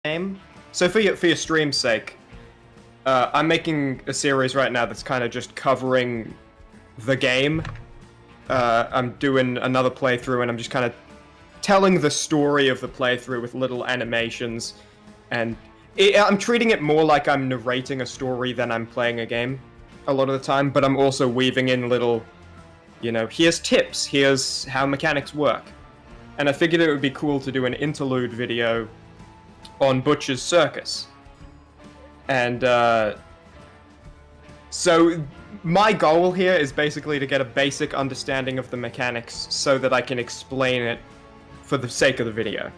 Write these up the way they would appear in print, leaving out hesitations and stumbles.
game. So for your stream's sake, I'm making a series right now that's kind of just covering the game. I'm doing another playthrough, and I'm just kind of telling the story of the playthrough with little animations, and I'm treating it more like I'm narrating a story than I'm playing a game a lot of the time, but I'm also weaving in little, here's tips, here's how mechanics work. And I figured it would be cool to do an interlude video on Butcher's Circus. And so my goal here is basically to get a basic understanding of the mechanics so that I can explain it for the sake of the video.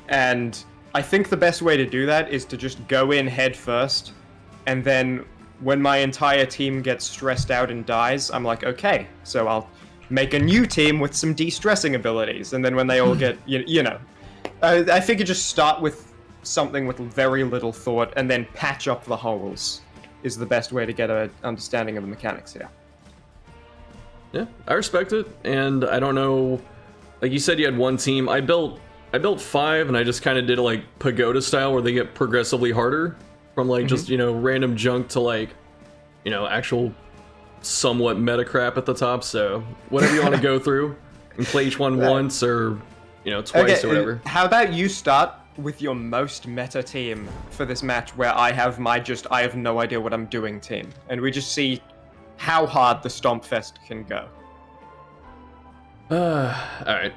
And I think the best way to do that is to just go in head first, and then when my entire team gets stressed out and dies, I'm like, okay, so I'll make a new team with some de-stressing abilities, and then when they all get, I figure just start with something with very little thought, and then patch up the holes is the best way to get an understanding of the mechanics here. Yeah, I respect it, and I don't know, like you said you had one team. I built 5, and I just kind of did it like pagoda style, where they get progressively harder from like just, random junk to like, actual somewhat meta crap at the top. So whatever you want to go through and play each one once or, twice or whatever. How about you start with your most meta team for this match, where I have I have no idea what I'm doing team, and we just see how hard the Stomp Fest can go. Alright.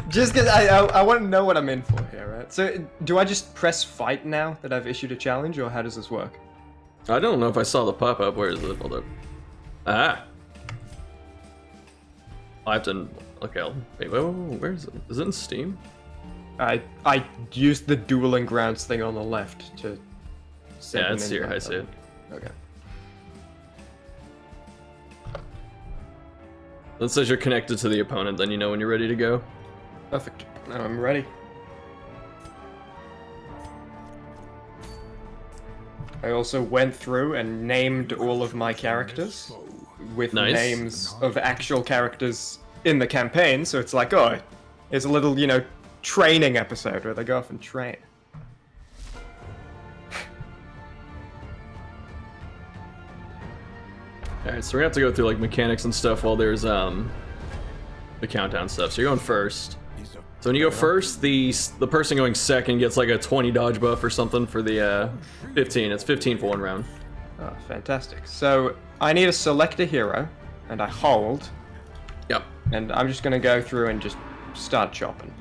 Just because I want to know what I'm in for here, right? So, do I just press fight now that I've issued a challenge, or how does this work? I don't know if I saw the pop-up. Where is it? Hold up. Ah! I have to... Okay, wait, where is it? Is it in Steam? I used the Dueling Grounds thing on the left to... Yeah, it's here. I see it. Okay. It says you're connected to the opponent, then you know when you're ready to go. Perfect. Now I'm ready. I also went through and named all of my characters with names of actual characters in the campaign, so it's like, oh, here's a little, training episode where they go off and train. Alright, so we're gonna have to go through like mechanics and stuff while there's the countdown stuff. So you're going first. So when you go first, the person going second gets like a 20 dodge buff or something for the 15. It's 15 for one round. Oh, fantastic. So I need to select a hero, and I hold. Yep. And I'm just gonna go through and just start chopping.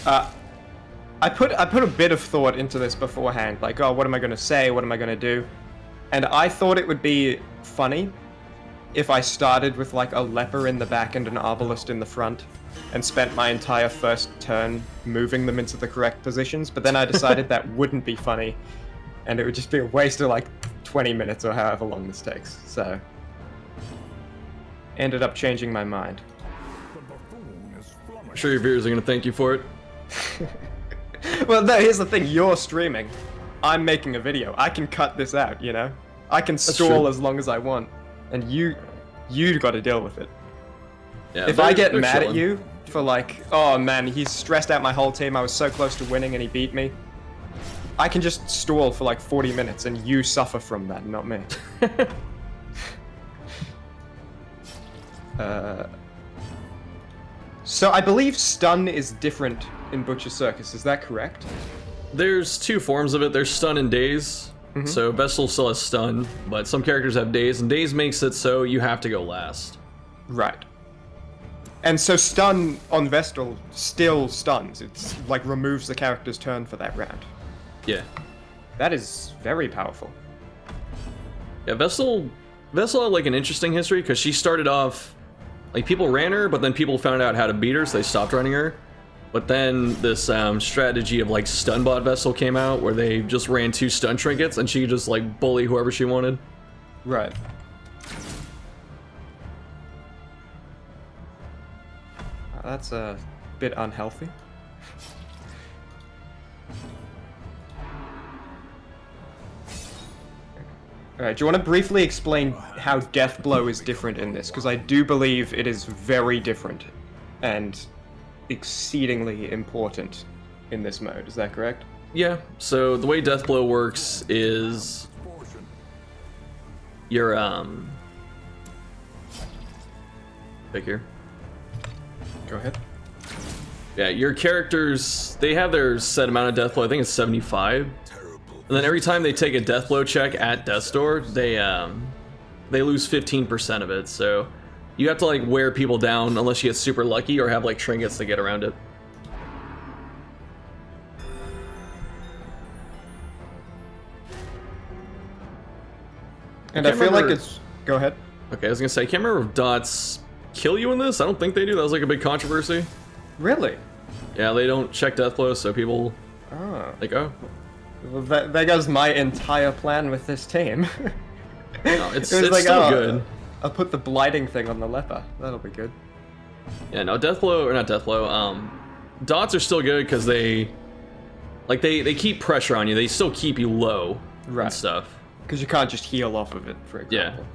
I put a bit of thought into this beforehand, like, oh, what am I gonna say? What am I gonna do? And I thought it would be funny if I started with like a leper in the back and an arbalist in the front, and spent my entire first turn moving them into the correct positions, but then I decided that wouldn't be funny, and it would just be a waste of like 20 minutes or however long this takes, so... Ended up changing my mind. I'm sure your viewers are gonna thank you for it. Well, no, here's the thing, you're streaming. I'm making a video. I can cut this out, I can stall as long as I want, and you gotta deal with it. Yeah, if I get mad at you for like, oh man, he's stressed out my whole team, I was so close to winning and he beat me, I can just stall for like 40 minutes and you suffer from that, not me. So I believe stun is different in Butcher's Circus, is that correct? There's two forms of it. There's stun and daze. So Vestal still has stun, but some characters have daze, and daze makes it so you have to go last. Right. And so stun on Vestal still stuns. It's like removes the character's turn for that round. Yeah. That is very powerful. Yeah, Vestal had like an interesting history, because she started off, like people ran her, but then people found out how to beat her, so they stopped running her. But then this strategy of like stun bot Vestal came out, where they just ran 2 stun trinkets, and she could just like bully whoever she wanted. Right. That's a bit unhealthy. Alright, do you want to briefly explain how Death Blow is different in this? Because I do believe it is very different. And exceedingly important in this mode. Is that correct? Yeah, so the way Deathblow works is your pick here. Go ahead. Yeah, your characters, they have their set amount of Deathblow. I think it's 75. And then every time they take a Deathblow check at Death's Door, they lose 15% of it. So you have to like wear people down unless you get super lucky or have like trinkets to get around it. And I feel like it's... Go ahead. Okay, I was gonna say, I can't remember if dots kill you in this. I don't think they do. That was like a big controversy. Really? Yeah, they don't check Deathblow, so people like, oh. Well, that goes my entire plan with this team. No, it's like, still good. I'll put the blighting thing on the leper. That'll be good. Yeah, no, Deathblow, or not Deathblow, dots are still good because they keep pressure on you. They still keep you low and stuff. Because you can't just heal off of it, for example. Yeah.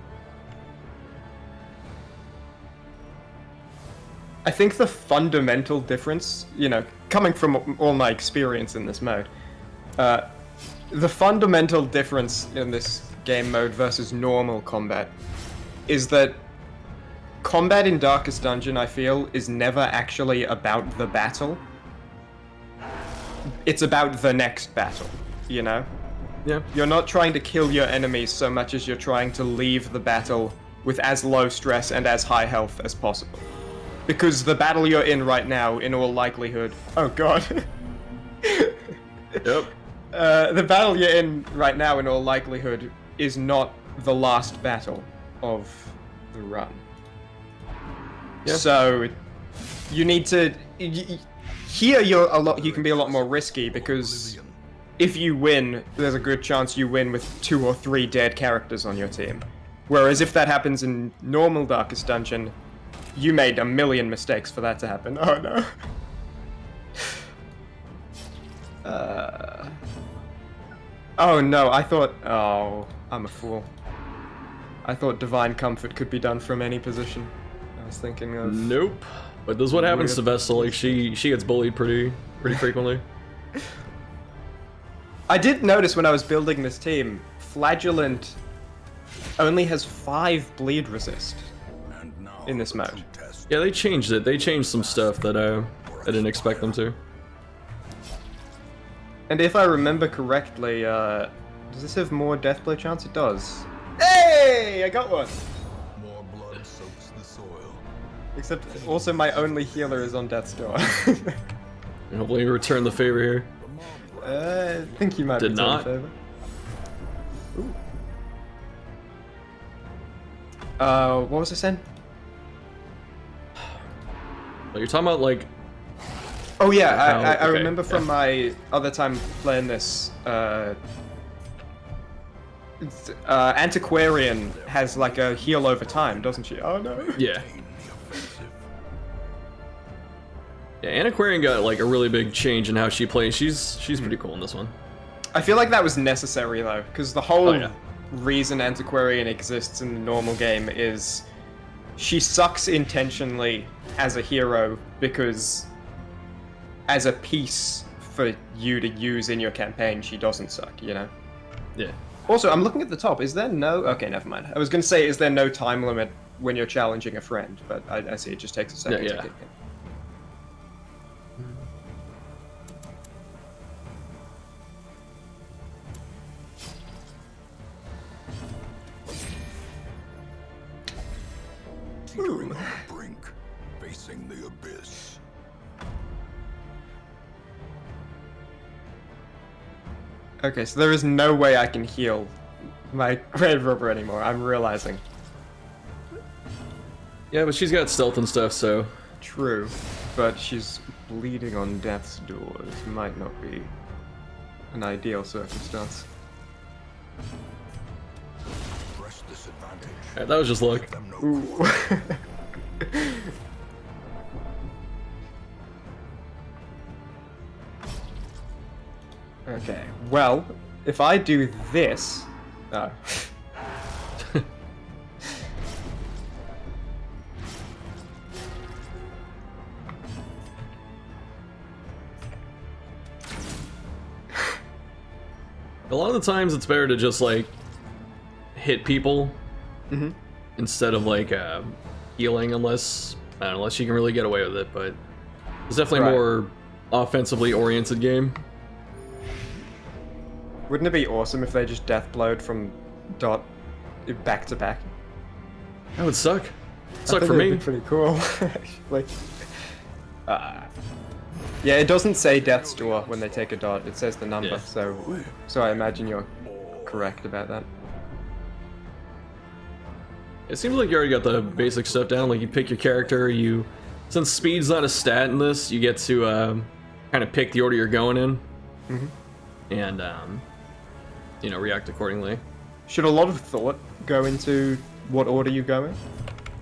I think the fundamental difference, you know, coming from all my experience in this mode, the fundamental difference in this game mode versus normal combat is that combat in Darkest Dungeon, I feel, is never actually about the battle. It's about the next battle, you know? Yeah. You're not trying to kill your enemies so much as you're trying to leave the battle with as low stress and as high health as possible. Because the battle you're in right now, in all likelihood... Oh god. Yep. The battle you're in right now, in all likelihood, is not the last battle of the run. Yeah. So, you need to... Here, you can be a lot more risky, because if you win, there's a good chance you win with 2 or 3 dead characters on your team. Whereas if that happens in normal Darkest Dungeon, you made a million mistakes for that to happen. Oh no. Oh no, I thought... Oh, I'm a fool. I thought Divine Comfort could be done from any position. I was thinking of... Nope. But this is what happens to Vestal. Like, she gets bullied pretty frequently. I did notice when I was building this team, Flagellant only has 5 bleed resist in this mode. Yeah, they changed it. They changed some stuff that I didn't expect them to. And if I remember correctly, does this have more Deathblow chance? It does. Hey! I got one! More blood soaks the soil. Except also my only healer is on Death's Door. Hopefully you return the favor here. I think you might Did be not. favor. Ooh. What was I saying? Like, you're talking about, like... Oh yeah, I okay, remember from my other time playing this, Antiquarian has like a heal over time, doesn't she? Oh no. Yeah. Yeah, Antiquarian got, like, a really big change in how she plays. She's pretty cool in this one. I feel like that was necessary though, because the whole reason Antiquarian exists in the normal game is she sucks intentionally as a hero because as a piece for you to use in your campaign, she doesn't suck, you know? Yeah. Also, I'm looking at the top. Is there no... Okay, never mind. I was going to say, is there no time limit when you're challenging a friend? But I see it just takes a second to kick in. Teetering on the brink, facing the abyss. Okay, so there is no way I can heal my Grave Robber anymore, I'm realizing. Yeah, but she's got stealth and stuff, so... True, but she's bleeding on Death's Door. This might not be an ideal circumstance. Press this advantage. Alright, that was just luck. Give them no Ooh. Okay, well, if I do this... Oh. A lot of the times it's better to just like hit people instead of like healing, unless unless you can really get away with it. But it's definitely a more offensively oriented game. Wouldn't it be awesome if they just death blowed from dot back to back? That would suck. Suck I think for it'd me. be pretty cool, actually. Yeah, it doesn't say death's door when they take a dot. It says the number. Yeah. So I imagine you're correct about that. It seems like you already got the basic stuff down. Like you pick your character. Since speed's not a stat in this, you get to kind of pick the order you're going in, and react accordingly. Should a lot of thought go into what order you go in?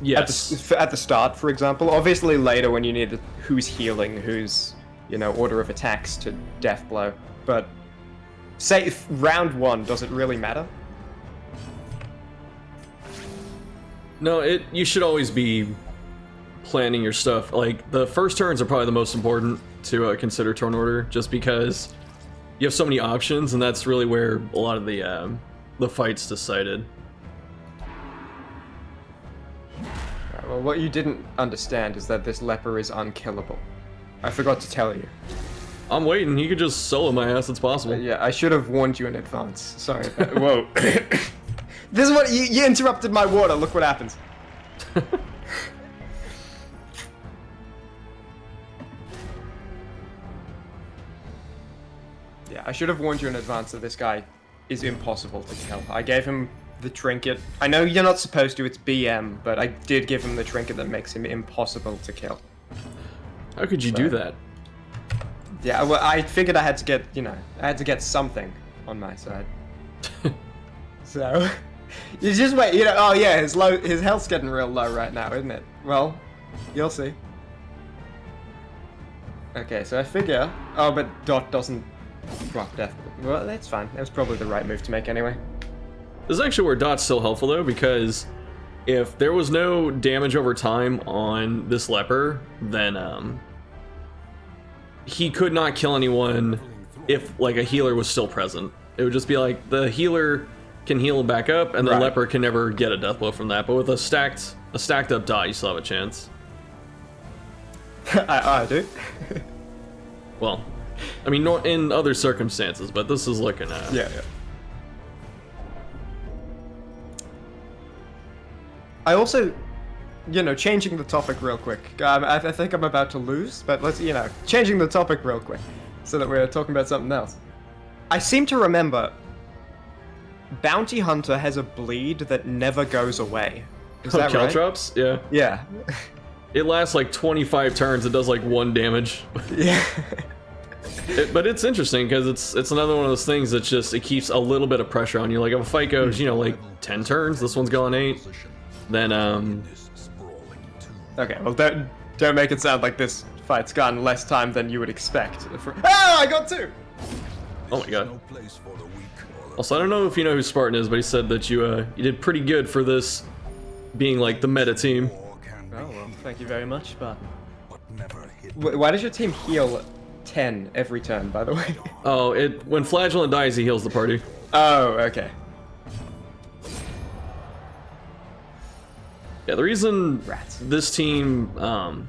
Yes. At the start, for example. Obviously later when you need who's healing, who's, order of attacks to death blow. But say if round 1, does it really matter? No, you should always be planning your stuff. Like the first turns are probably the most important to consider turn order, just because you have so many options, and that's really where a lot of the fights decided. Right, well, what you didn't understand is that this leper is unkillable. I forgot to tell you. I'm waiting. You could just solo my ass. It's possible. Yeah, I should have warned you in advance. Sorry. Whoa. This is what you interrupted my water. Look what happens. Yeah, I should have warned you in advance that this guy is impossible to kill. I gave him the trinket. I know you're not supposed to, it's BM, but I did give him the trinket that makes him impossible to kill. How could you do that? Yeah, well, I figured I had to get, I had to get something on my side. So, you just wait, oh yeah, his health's getting real low right now, isn't it? Well, you'll see. Okay, so I figure, but Dot doesn't drop death. Well, that's fine. That was probably the right move to make anyway. This is actually where Dot's still helpful though, because if there was no damage over time on this leper, then he could not kill anyone if like a healer was still present. It would just be like the healer can heal him back up, and the leper can never get a death blow from that. But with a stacked up Dot, you still have a chance. I do. Well, I mean, in other circumstances, but this is looking at. Yeah. I also, changing the topic real quick. I think I'm about to lose, but let's, changing the topic real quick so that we're talking about something else. I seem to remember Bounty Hunter has a bleed that never goes away. Is that right? Caltrops? Yeah. Yeah. It lasts like 25 turns. It does like 1 damage. Yeah. But it's interesting because it's another one of those things that just, it keeps a little bit of pressure on you. Like if a fight goes, like 10 turns, this one's going 8. Then Okay, well don't make it sound like this fight's gone less time than you would expect. I got 2. Oh my god. Also, I don't know if you know who Spartan is, but he said that you did pretty good for this being like the meta team. Oh well, thank you very much, Spartan. Why does your team heal 10 every turn, by the way? Oh, when Flagellant dies, he heals the party. Oh, okay. Yeah, the reason this team, I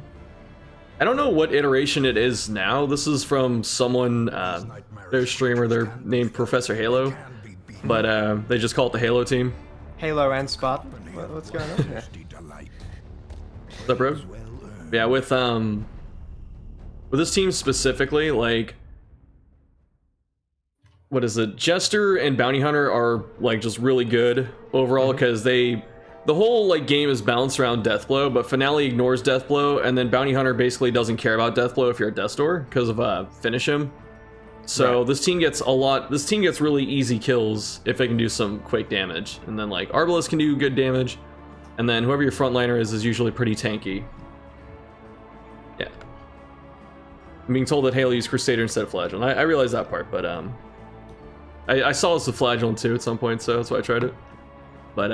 don't know what iteration it is now. This is from someone, their streamer, they're named Professor Halo, but they just call it the Halo team. Halo and Spartan? What's going on here? What's up, bro? Yeah, with this team specifically, like, what is it? Jester and Bounty Hunter are like just really good overall because the whole like game is balanced around Deathblow, but Finale ignores Deathblow, and then Bounty Hunter basically doesn't care about Deathblow if you're at Death's Door because of Finish Him. So this team gets really easy kills if it can do some quick damage, and then like Arbalest can do good damage, and then whoever your frontliner is usually pretty tanky. Yeah. I'm being told that Halo used Crusader instead of Flagellant. I realize that part, but I saw this with Flagellant too at some point, so that's why I tried it. But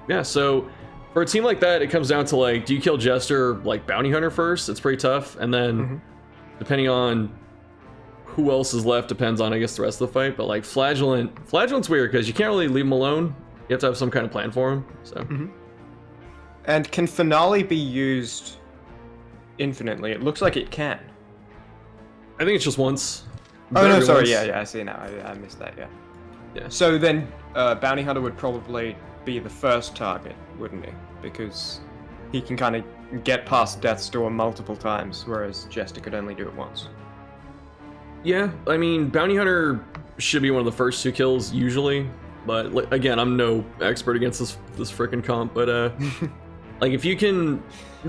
yeah, so for a team like that, it comes down to like, do you kill Jester or like Bounty Hunter first? It's pretty tough, and then depending on who else is left depends on, I guess, the rest of the fight. But like Flagellant's weird because you can't really leave him alone. You have to have some kind of plan for him. So. And can Finale be used infinitely? It looks like it can. I think it's just once. Oh no, Very sorry. once. Yeah, I see now. I missed that. Yeah. Yeah. So then, Bounty Hunter would probably be the first target, wouldn't he? Because he can kind of get past Death's Door multiple times, whereas Jester could only do it once. Yeah, I mean, Bounty Hunter should be one of the first 2 kills usually, but like, again, I'm no expert against this frickin' comp, but like if you can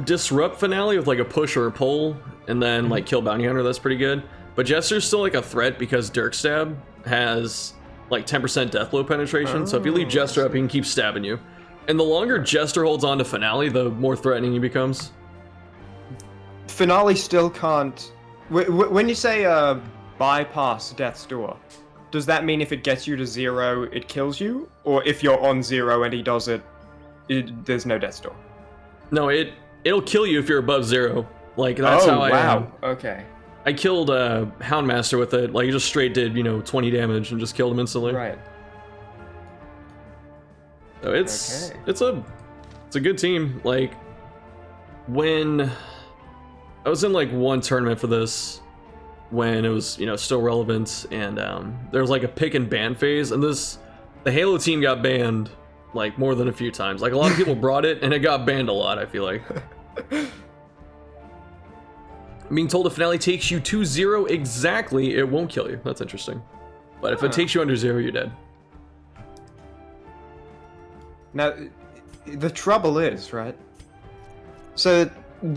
disrupt Finale with like a push or a pull, and then like kill Bounty Hunter, that's pretty good. But Jester's still like a threat because Dirk Stab has like 10% death blow penetration, so if you leave Jester up, he can keep stabbing you. And the longer Jester holds on to Finale, the more threatening he becomes. Finale still can't. When you say bypass Death's Door, does that mean if it gets you to 0, it kills you, or if you're on 0 and he does it, there's no Death's Door? No, it'll kill you if you're above 0. Like that's how I. Wow. Okay. I killed Houndmaster with it. Like he just straight did 20 damage and just killed him instantly. Right. So it's a good team. Like when I was in like one tournament for this, when it was still relevant, and there was like a pick and ban phase, and the Halo team got banned like more than a few times. Like a lot of people brought it, and it got banned a lot. I feel like. Being told if Finale takes you to 0 exactly, it won't kill you. That's interesting. But if it takes you under 0, you're dead. Now, the trouble is, right? So,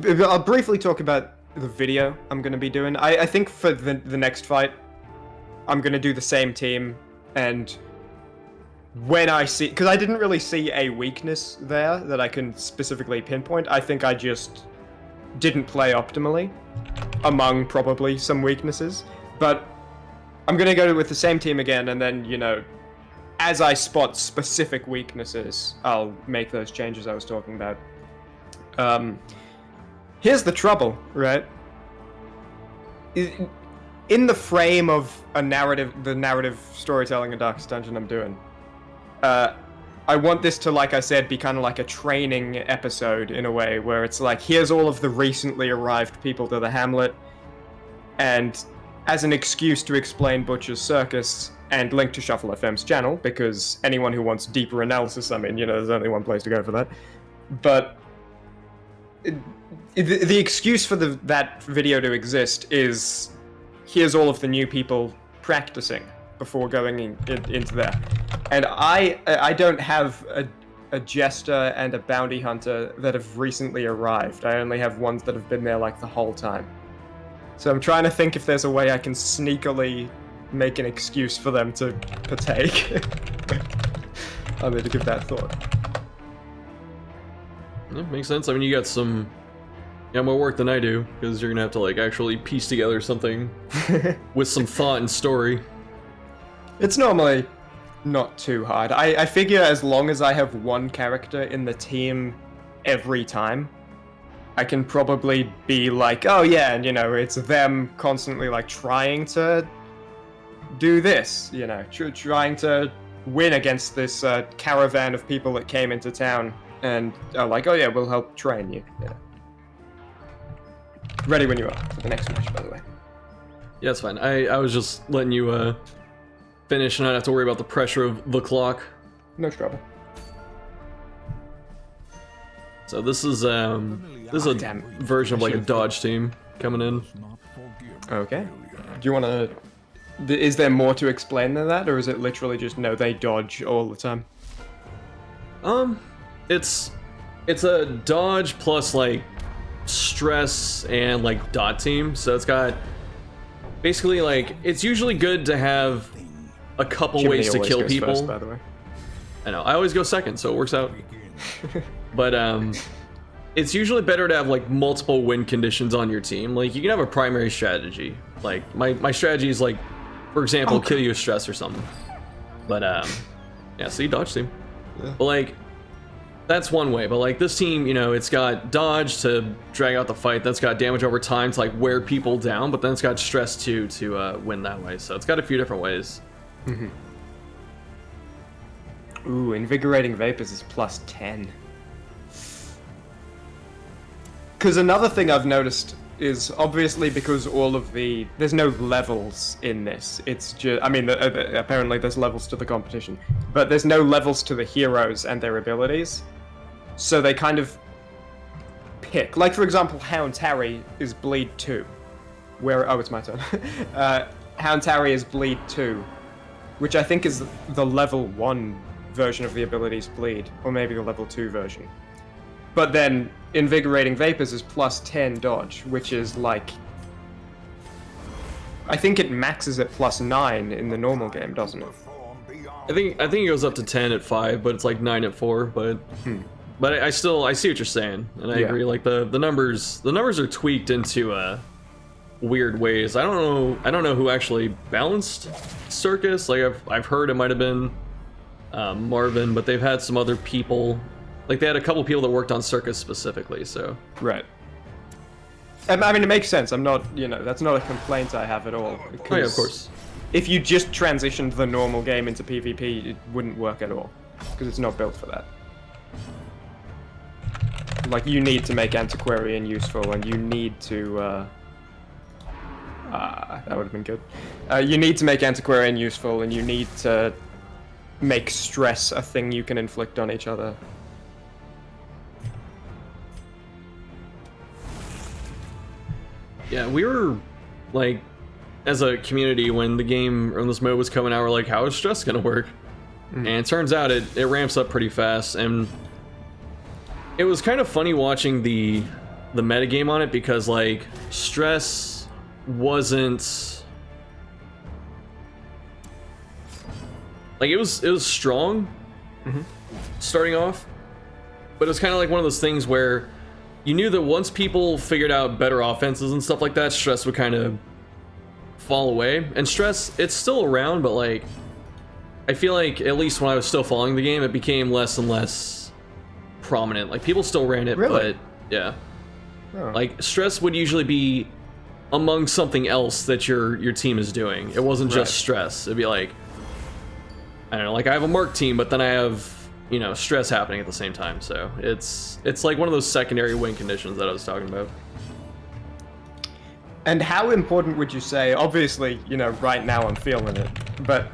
I'll briefly talk about the video I'm going to be doing. I think for the next fight, I'm going to do the same team, and when I see... Because I didn't really see a weakness there that I can specifically pinpoint. I think I just didn't play optimally, among probably some weaknesses. But I'm going to go with the same team again, and then, as I spot specific weaknesses, I'll make those changes I was talking about. Here's the trouble, right? In the frame of the narrative storytelling in Darkest Dungeon I'm doing, I want this to, like I said, be kind of like a training episode in a way, where it's like, here's all of the recently arrived people to the hamlet, and as an excuse to explain Butcher's Circus, and link to Shuffle FM's channel, because anyone who wants deeper analysis, I mean, there's only one place to go for that. But the excuse for that video to exist is, here's all of the new people practicing before going into there. And I don't have a Jester and a Bounty Hunter that have recently arrived. I only have ones that have been there like the whole time. So I'm trying to think if there's a way I can sneakily make an excuse for them to partake. I need to give that thought. Yeah, makes sense. I mean, you got some more work than I do, because you're gonna have to like actually piece together something with some thought and story. It's normally not too hard. I figure as long as I have one character in the team every time, I can probably be like, oh yeah, and it's them constantly like trying to do this, trying to win against this caravan of people that came into town, and are like, oh yeah, we'll help train you. Yeah. Ready when you are for the next match, by the way. Yeah, it's fine. I was just letting you finish and not have to worry about the pressure of the clock. No trouble. So this is a version of like a dodge team coming in. Okay. Do you want to... Is there more to explain than that, or is it literally just, no, they dodge all the time? It's a dodge plus like stress and like dot team. So it's got basically like, it's usually good to have a couple Chimmaney ways to always kill goes people. first, by the way. I know, I always go second, so it works out. But it's usually better to have like multiple win conditions on your team. Like you can have a primary strategy. Like my strategy is like, for example, kill you with stress or something. But yeah, see, dodge team. Yeah. But like That's one way, but like this team, you know, it's got dodge to drag out the fight, that's got damage over time to like wear people down, but then it's got stress too to win that way. So it's got a few different ways. Ooh, invigorating vapors is plus 10. Because another thing I've noticed is obviously because there's no levels in this. It's just, I mean, apparently there's levels to the competition, but there's no levels to the heroes and their abilities. So they kind of pick. Like, for example, Hound Harry is Bleed 2. Oh, it's my turn. Hound Harry is Bleed 2, which I think is the level 1 version of the ability's Bleed, or maybe the level 2 version. But then Invigorating Vapors is plus 10 dodge, which is like... I think it maxes at plus 9 in the normal game, doesn't it? I think it goes up to 10 at 5, but it's like 9 at 4, but... But I see what you're saying, and I agree. Like the numbers are tweaked into weird ways. I don't know who actually balanced Circus. Like I've heard it might have been Marvin, but they've had some other people. Like they had a couple people that worked on Circus specifically. So right. I mean, it makes sense. I'm not, that's not a complaint I have at all. Oh yeah, of course. If you just transitioned the normal game into PvP, it wouldn't work at all because it's not built for that. Like, you need to make Antiquarian useful, and you need to, that would have been good. You need to make Antiquarian useful, and you need to make stress a thing you can inflict on each other. Yeah, we were, like, as a community, when the game, or this mode was coming out, we're like, how is stress gonna work? And it turns out it ramps up pretty fast, and it was kind of funny watching the metagame on it, because like stress wasn't like it was strong starting off, but it was kind of like one of those things where you knew that once people figured out better offenses and stuff like that, stress would kind of fall away. And stress, it's still around, but like I feel like at least when I was still following the game, it became less and less prominent. Like people still ran it, really? But yeah. Oh. Like stress would usually be among something else that your team is doing. It wasn't just stress. It'd be like, I don't know, like I have a mark team, but then I have, stress happening at the same time. So it's like one of those secondary win conditions that I was talking about. And how important would you say, obviously, right now I'm feeling it, but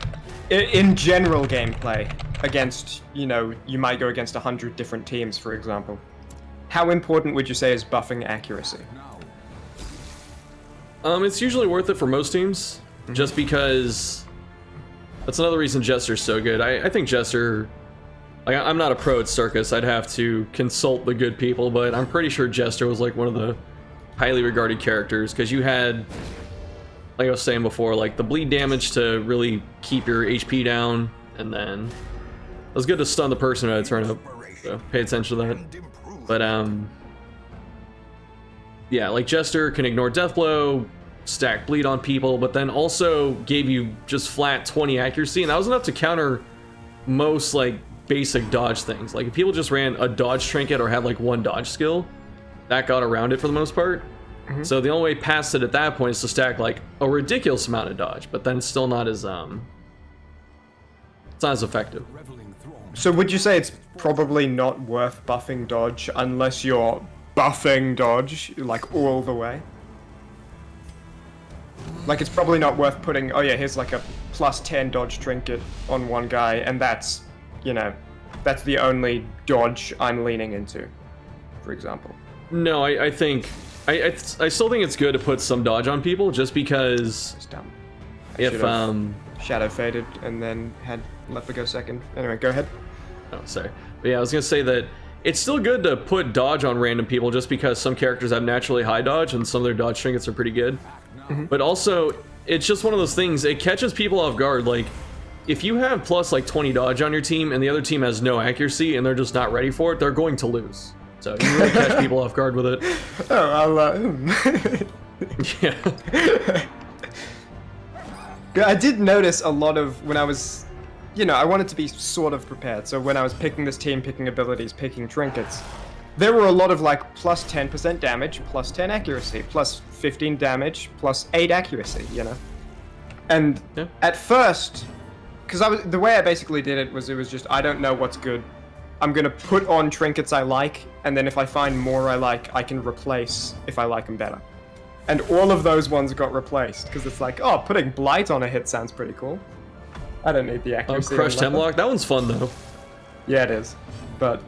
in general gameplay, against, you might go against 100 different teams, for example. How important would you say is buffing accuracy? It's usually worth it for most teams, just because that's another reason Jester's so good. I think Jester, like I'm not a pro at Circus, I'd have to consult the good people, but I'm pretty sure Jester was like one of the highly regarded characters, because you had, like I was saying before, like the bleed damage to really keep your HP down, and then it was good to stun the person who had turn up, so pay attention to that. But yeah, like Jester can ignore Deathblow, stack bleed on people, but then also gave you just flat 20 accuracy, and that was enough to counter most like basic dodge things. Like if people just ran a dodge trinket or had like one dodge skill, that got around it for the most part. So the only way past it at that point is to stack like a ridiculous amount of dodge, but then it's still not as it's not as effective. So would you say it's probably not worth buffing dodge unless you're buffing dodge like all the way? Like it's probably not worth putting, oh yeah, here's like a plus 10 dodge trinket on one guy, and that's, that's the only dodge I'm leaning into, for example. No, I think I still think it's good to put some dodge on people, just because It's dumb. if Shadow faded and then had Leper go second. Anyway, go ahead. Oh, sorry. But yeah, I was gonna say that it's still good to put dodge on random people, just because some characters have naturally high dodge and some of their dodge trinkets are pretty good. But also, it's just one of those things, it catches people off guard. Like, if you have plus like 20 dodge on your team and the other team has no accuracy and they're just not ready for it, they're going to lose. So you really catch people off guard with it. Oh, Yeah. I did notice a lot of, when I was, you know, I wanted to be sort of prepared. So when I was picking this team, picking abilities, picking trinkets, there were a lot of like plus 10% damage, plus 10 accuracy, plus 15 damage, plus 8 accuracy, you know? And at first, because the way I basically did it was just, I don't know what's good. I'm gonna put on trinkets I like, and then if I find more I like, I can replace if I like them better. And all of those ones got replaced, because it's like, oh, putting Blight on a hit sounds pretty cool. I don't need the accuracy. Crushed Hemlock, that one's fun though. Yeah, it is. But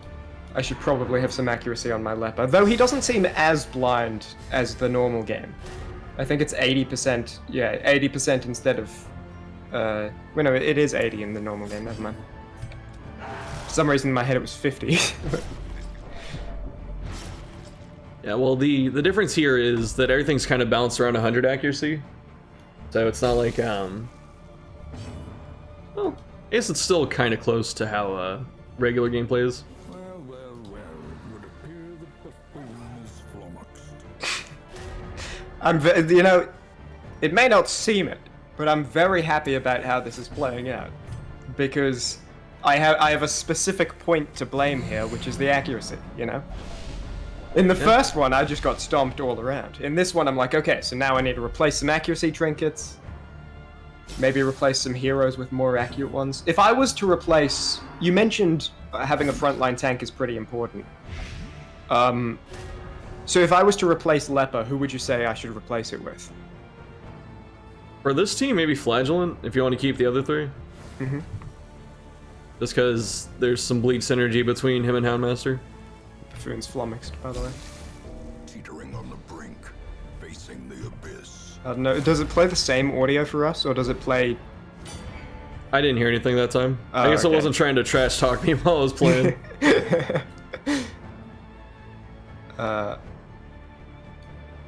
I should probably have some accuracy on my Leper, though he doesn't seem as blind as the normal game. I think it's 80%, yeah, 80% instead of, well no, it is 80 in the normal game, never mind. For some reason in my head it was 50. Yeah, well the difference here is that everything's kind of balanced around 100 accuracy. So it's not like, well, I guess it's still kind of close to how regular gameplay is. Well, it would appear the buffoon is flummoxed. You know, it may not seem it, but I'm very happy about how this is playing out. Because I have a specific point to blame here, which is the accuracy, you know? In the first one, I just got stomped all around. In this one, I'm like, okay, so now I need to replace some accuracy trinkets. Maybe replace some heroes with more accurate ones. If I was to replace... You mentioned having a frontline tank is pretty important. So if I was to replace Leper, who would you say I should replace it with? For this team, maybe Flagellant, if you want to keep the other three. Mm-hmm. Just because there's some bleed synergy between him and Houndmaster. Buffoon's flummoxed, by the way. Teetering on the brink, facing the abyss. I don't know, does it play the same audio for us, or does it play... I didn't hear anything that time. Oh, I guess okay. I wasn't trying to trash talk me while I was playing.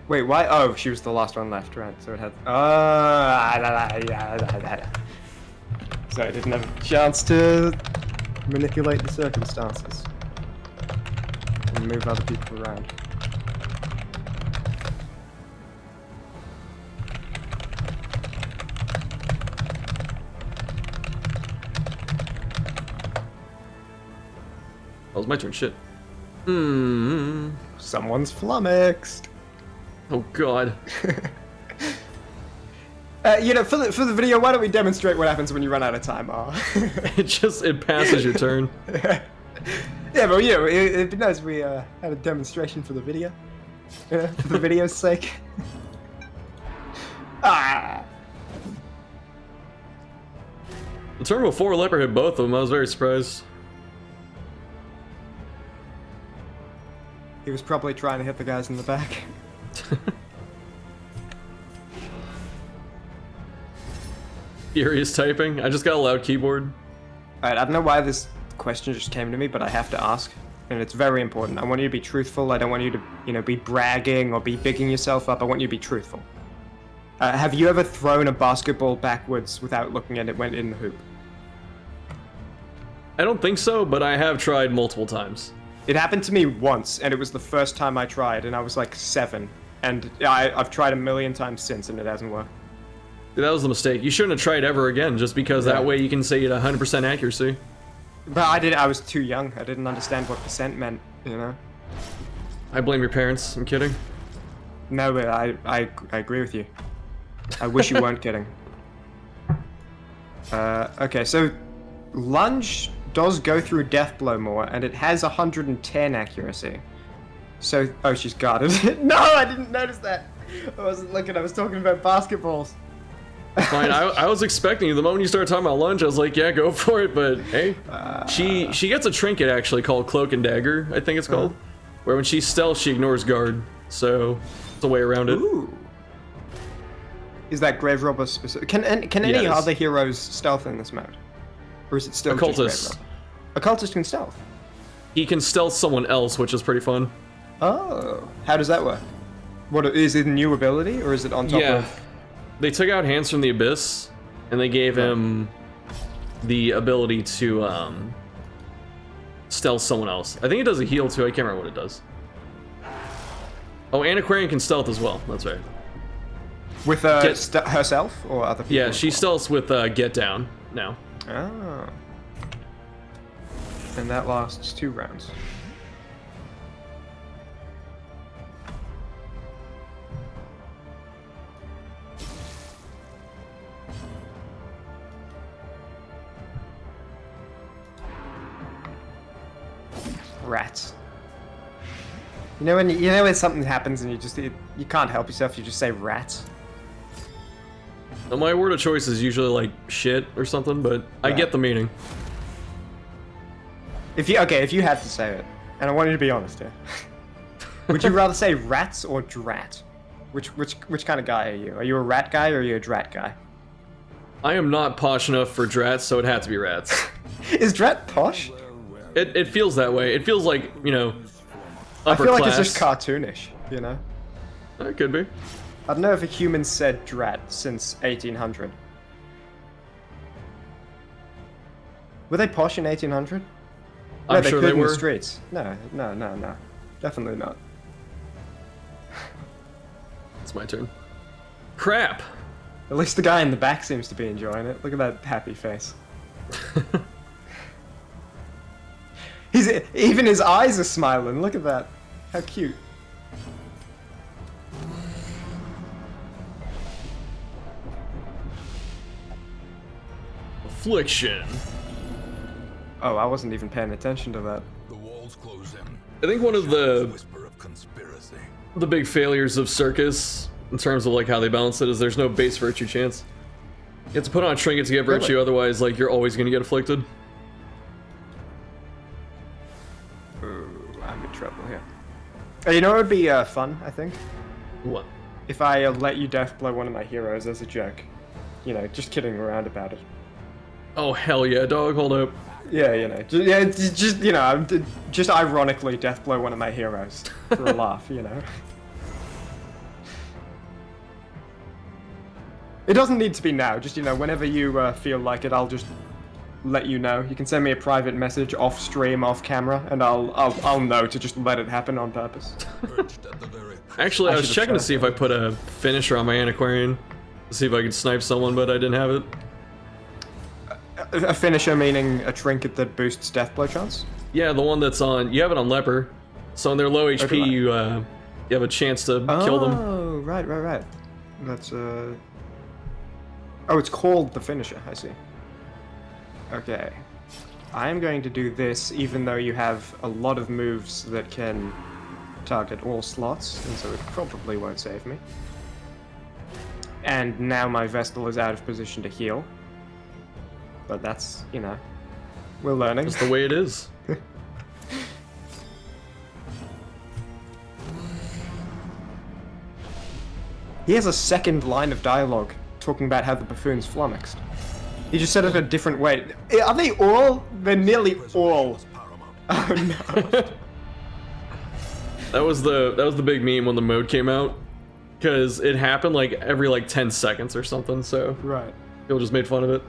Wait, why? Oh, she was the last one left, right? So it had... So I didn't have a chance to manipulate the circumstances. And move other people around. That was my turn, shit. Someone's flummoxed. Oh god. You know, for the video, why don't we demonstrate what happens when you run out of time, It passes your turn. Yeah, but you know, it'd be nice if we had a demonstration for the video. For the video's sake. The turn before Leper hit both of them, I was very surprised. He was probably trying to hit the guys in the back. Furious typing. I just got a loud keyboard. Alright, I don't know why this question just came to me, but I have to ask. And it's very important. I want you to be truthful. I don't want you to, you know, be bragging or be bigging yourself up. I want you to be truthful. Have you ever thrown a basketball backwards without looking at it when in the hoop? I don't think so, but I have tried multiple times. It happened to me once, and it was the first time I tried, and I was like 7. And I've tried a million times since, and it hasn't worked. That was the mistake. You shouldn't have tried ever again, just because that way you can say you had 100% accuracy. But I was too young. I didn't understand what percent meant, you know? I blame your parents. I'm kidding. No, but I agree with you. I wish you weren't kidding. Okay, so lunge does go through death blow more, and it has 110 accuracy. So, oh, she's guarded. No, I didn't notice that. I wasn't looking. I was talking about basketballs. Fine. I was expecting you. The moment you started talking about lunge, I was like, yeah, go for it. But hey, she gets a trinket actually called Cloak and Dagger. I think it's called, where when she stealths, she ignores guard. So it's a way around it. Ooh. Is that Grave Robber specific? Can any Yes. other heroes stealth in this mode, or is it still just Occultist. Grave Robber? Occultist can stealth. He can stealth someone else, which is pretty fun. Oh, how does that work? What is it a new ability, or is it on top of? They took out Hands from the Abyss, and they gave him the ability to stealth someone else. I think it does a heal too. I can't remember what it does. Oh, and Aquarian can stealth as well. That's right. With herself or other people? Yeah, she stealths with Get Down now. Oh. And that lasts 2 rounds. Rats. You know when something happens and you can't help yourself, you just say rats. Now, my word of choice is usually like shit or something, but I Right. get the meaning. If you had to say it, and I want you to be honest here, would you rather say rats or drat? Which kind of guy are you? Are you a rat guy or are you a drat guy? I am not posh enough for drats, so it had to be rats. Is drat posh? It feels that way. It feels like, you know, I upper feel like class. it's just cartoonish, you know? It could be. I don't know if a human said drat since 1800. Were they posh in 1800? No, I'm sure could they in were. the streets. No. Definitely not. It's my turn. Crap. At least the guy in the back seems to be enjoying it. Look at that happy face. Even his eyes are smiling. Look at that. How cute. Affliction. Oh, I wasn't even paying attention to that. The walls close in. I think one of the Whisper of conspiracy. big failures of Circus, in terms of like how they balance it, is there's no base virtue chance. You have to put on a trinket to get virtue, Really? otherwise like you're always gonna get afflicted. Ooh, I'm in trouble here. You know what would be fun, I think? What? If I let you deathblow one of my heroes as a joke. You know, just kidding around about it. Oh hell yeah, dog, hold up. Yeah, you know, just you know, just ironically deathblow one of my heroes for a laugh, you know. It doesn't need to be now. Just you know, whenever you feel like it, I'll just let you know. You can send me a private message off stream, off camera, and I'll know to just let it happen on purpose. Perched at the very Actually, I was should've checking to shot see if I put a finisher on my Antiquarian to see if I could snipe someone, but I didn't have it. A finisher meaning a trinket that boosts deathblow chance. Yeah, the one that's on. You have it on leper, so on their low HP, do I? you have a chance to kill them. Oh, right. That's Oh, it's called the finisher. I see. Okay. I am going to do this, even though you have a lot of moves that can target all slots, and so it probably won't save me. And now my Vestal is out of position to heal. But that's, you know, we're learning. That's the way it is. He has a second line of dialogue talking about how the buffoon's flummoxed. He just said it a different way. Are they all? They're nearly all. paramount. Oh no. That was the big meme when the mode came out, because it happened like every like 10 seconds or something. So Right. people just made fun of it.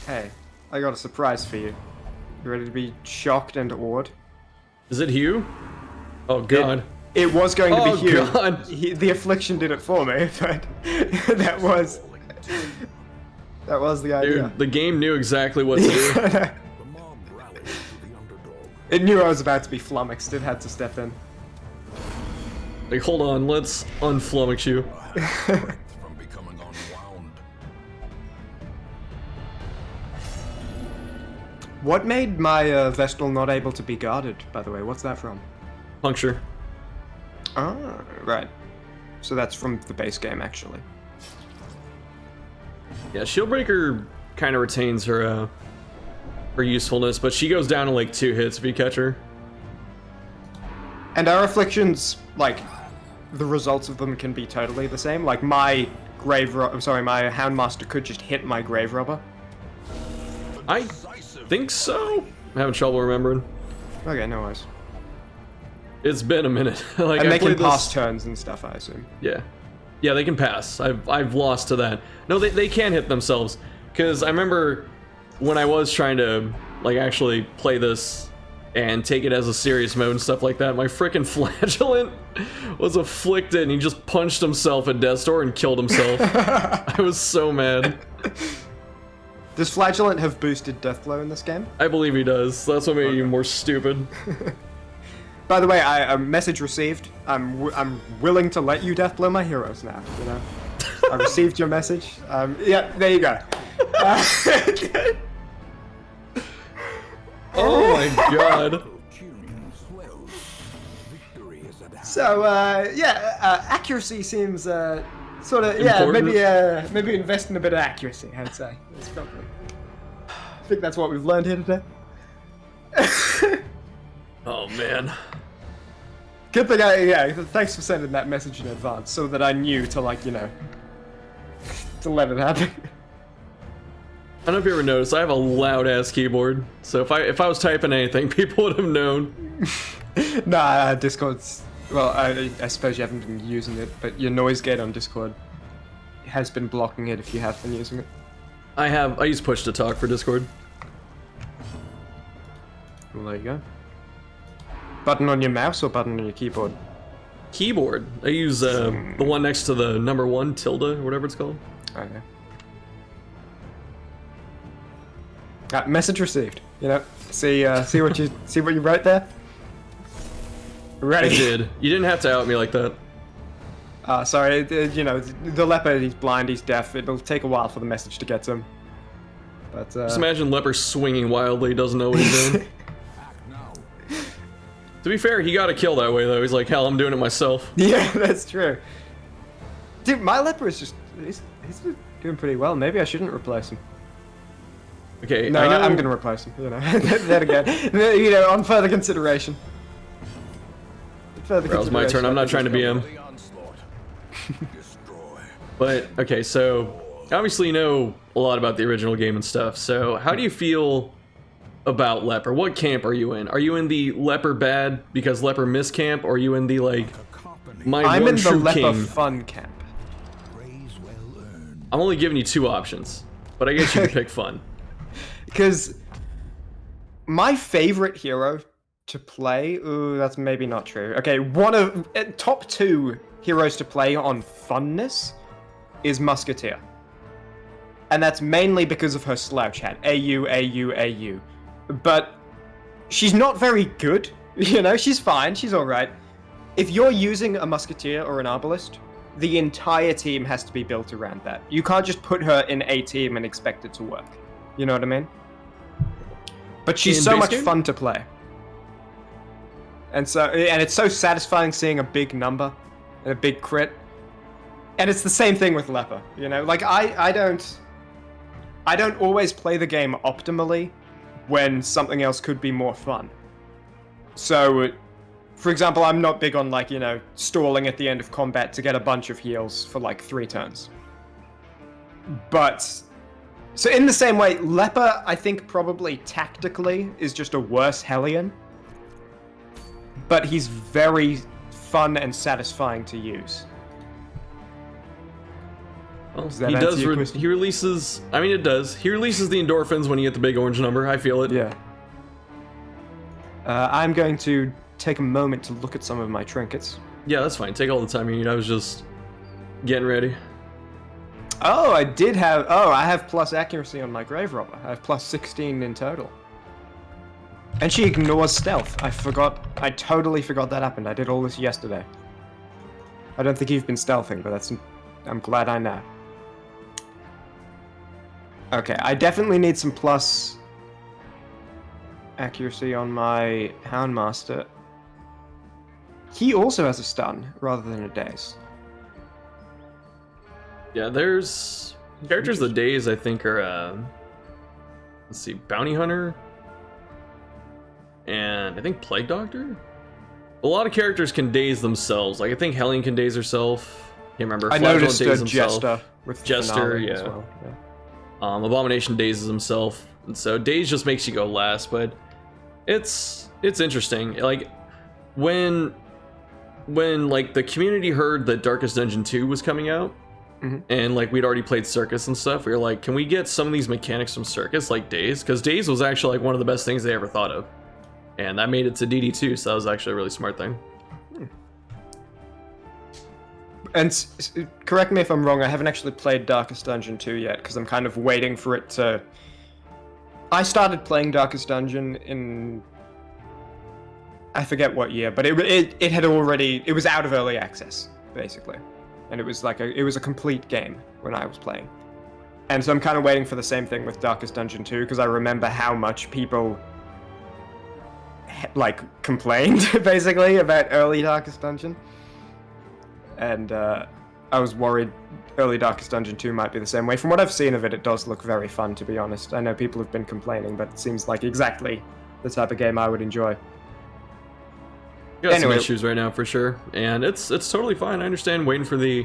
Hey, I got a surprise for you. You ready to be shocked and awed? Is it Hugh? Oh god. It was going to be Oh, Hugh. God. The affliction did it for me, but that was the idea. Dude, the game knew exactly what to do. The mob rallies to the underdog. It knew I was about to be flummoxed. It had to step in. Like, hold on, let's unflummox you. From becoming unwound. What made my Vestal not able to be guarded, by the way? What's that from? Puncture. Oh, right. So that's from the base game, actually. Yeah, Shieldbreaker kind of retains her usefulness, but she goes down in like 2 hits if you catch her. And our afflictions, like, the results of them can be totally the same. Like, my my Houndmaster could just hit my Grave Robber. I think so. I'm having trouble remembering. Okay, no worries. It's been a minute. Like, And I they can played pass this. turns and stuff, I assume. Yeah. Yeah, they can pass. I've lost to that. No, they can hit themselves. Because I remember when I was trying to, like, actually play this and take it as a serious mode and stuff like that. My freaking flagellant was afflicted and he just punched himself at death's door and killed himself. I was so mad. Does Flagellant have boosted Deathblow in this game? I believe he does. That's what made it even more stupid. By the way, a message received. I'm willing to let you Deathblow my heroes now, you know? I received your message. Yeah, there you go. Oh my god. So, accuracy seems, sort of, yeah, Important. maybe invest in a bit of accuracy, I'd say. That's probably, I think that's what we've learned here today. Oh man. Good thing thanks for sending that message in advance, so that I knew to, like, you know, to let it happen. I don't know if you ever noticed, I have a loud-ass keyboard, so if I was typing anything, people would have known. Nah, Discord's... Well, I suppose you haven't been using it, but your noise gate on Discord has been blocking it if you have been using it. I use push to talk for Discord. Well, there you go. Button on your mouse or button on your keyboard? Keyboard. I use the one next to the number 1 tilde, or whatever it's called. Okay. Message received. You know, see what you wrote there. Ready? I did. You didn't have to out me like that. Sorry. You know, the leopard. He's blind. He's deaf. It'll take a while for the message to get to him. But just imagine Leper swinging wildly. Doesn't know what he's doing. To be fair, he got a kill that way though. He's like, hell, I'm doing it myself. Yeah, that's true. Dude, my leper is just—he's doing pretty well. Maybe I shouldn't replace him. Okay, No, I'm gonna replace him. You know, that again. You know, on further consideration. That was my turn. I'm not trying to be him. But okay, so obviously you know a lot about the original game and stuff. So how do you feel about Leper? What camp are you in? Are you in the Leper bad because Leper miss camp, or are you in the like my I'm one in the true Leper king? fun camp. I'm only giving you 2 options, but I guess you can pick fun. Because my favorite hero to play, ooh, that's maybe not true. Okay, one of top 2 heroes to play on funness is Musketeer. And that's mainly because of her slouch hat. AU, AU, AU. But she's not very good. You know, she's fine, she's alright. If you're using a Musketeer or an Arbalist, the entire team has to be built around that. You can't just put her in a team and expect it to work. You know what I mean? But she's so much fun to play. And it's so satisfying seeing a big number and a big crit. And it's the same thing with Leper, you know? Like, I don't always play the game optimally when something else could be more fun. So, for example, I'm not big on, like, you know, stalling at the end of combat to get a bunch of heals for, like, 3 turns. But, so in the same way, Leper, I think, probably tactically is just a worse Hellion. But he's very fun and satisfying to use. Well, he releases, I mean it does. He releases the endorphins when you get the big orange number. I feel it. Yeah. I'm going to take a moment to look at some of my trinkets. Yeah, that's fine. Take all the time you need. I was just getting ready. Oh, I have plus accuracy on my Grave Robber. I have plus 16 in total. And she ignores stealth. I totally forgot that happened. I did all this yesterday. I don't think you've been stealthing, but I'm glad I know. Okay, I definitely need some plus accuracy on my Houndmaster. He also has a stun, rather than a daze. Yeah, there's characters the days I think are, let's see, Bounty Hunter, and I think Plague Doctor? A lot of characters can daze themselves. Like, I think Hellion can daze herself. Can't remember. I noticed Jester with Jester, yeah. As well. Yeah. Abomination dazes himself, and so daze just makes you go last. But it's interesting. Like when like the community heard that Darkest Dungeon 2 was coming out, and like we'd already played Circus and stuff, we were like, can we get some of these mechanics from Circus, like Daze? Because Daze was actually like one of the best things they ever thought of. and that made it to DD2, so that was actually a really smart thing. And correct me if I'm wrong, I haven't actually played Darkest Dungeon 2 yet, because I'm kind of waiting for it to... I started playing Darkest Dungeon in... I forget what year, but it had already... It was out of early access, basically. And it was like it was a complete game when I was playing. And so I'm kind of waiting for the same thing with Darkest Dungeon 2, because I remember how much people... like, complained, basically, about early Darkest Dungeon. And I was worried early Darkest Dungeon 2 might be the same way. From what I've seen of it, it does look very fun, to be honest. I know people have been complaining, but it seems like exactly the type of game I would enjoy. Got some issues right now for sure, and it's totally fine. I understand waiting for the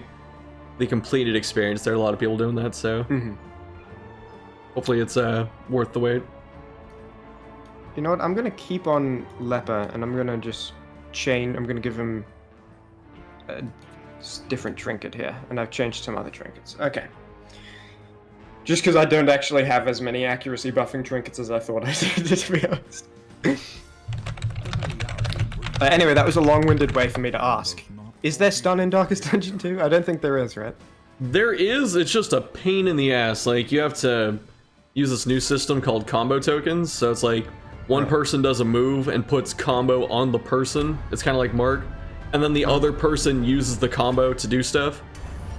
completed experience. There are a lot of people doing that, so hopefully it's worth the wait. You know what? I'm gonna keep on Leper, and I'm gonna just I'm gonna give him a different trinket here, and I've changed some other trinkets. Okay. Just because I don't actually have as many accuracy buffing trinkets as I thought I did, to be honest. Anyway, that was a long-winded way for me to ask. Is there stun in Darkest Dungeon 2? I don't think there is, right? There is, it's just a pain in the ass. Like, you have to use this new system called combo tokens, so it's like, one person does a move and puts combo on the person. It's kind of like Mark. And then the other person uses the combo to do stuff.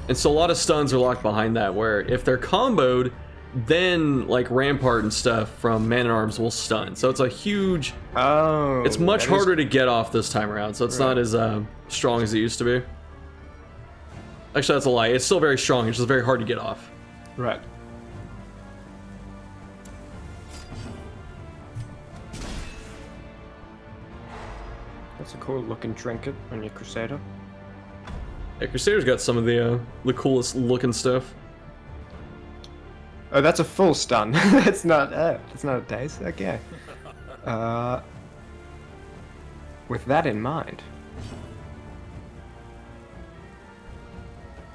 And so a lot of stuns are locked behind that, where if they're comboed, then like Rampart and stuff from Man-at-Arms will stun. So it's a huge... Oh. It's much harder to get off this time around, so it's not as strong as it used to be. Actually, that's a lie. It's still very strong, it's just very hard to get off. Right. That's a cool looking trinket on your Crusader. Yeah, Crusader's got some of the coolest looking stuff. Oh, that's a full stun. That's not a daze. Okay. With that in mind.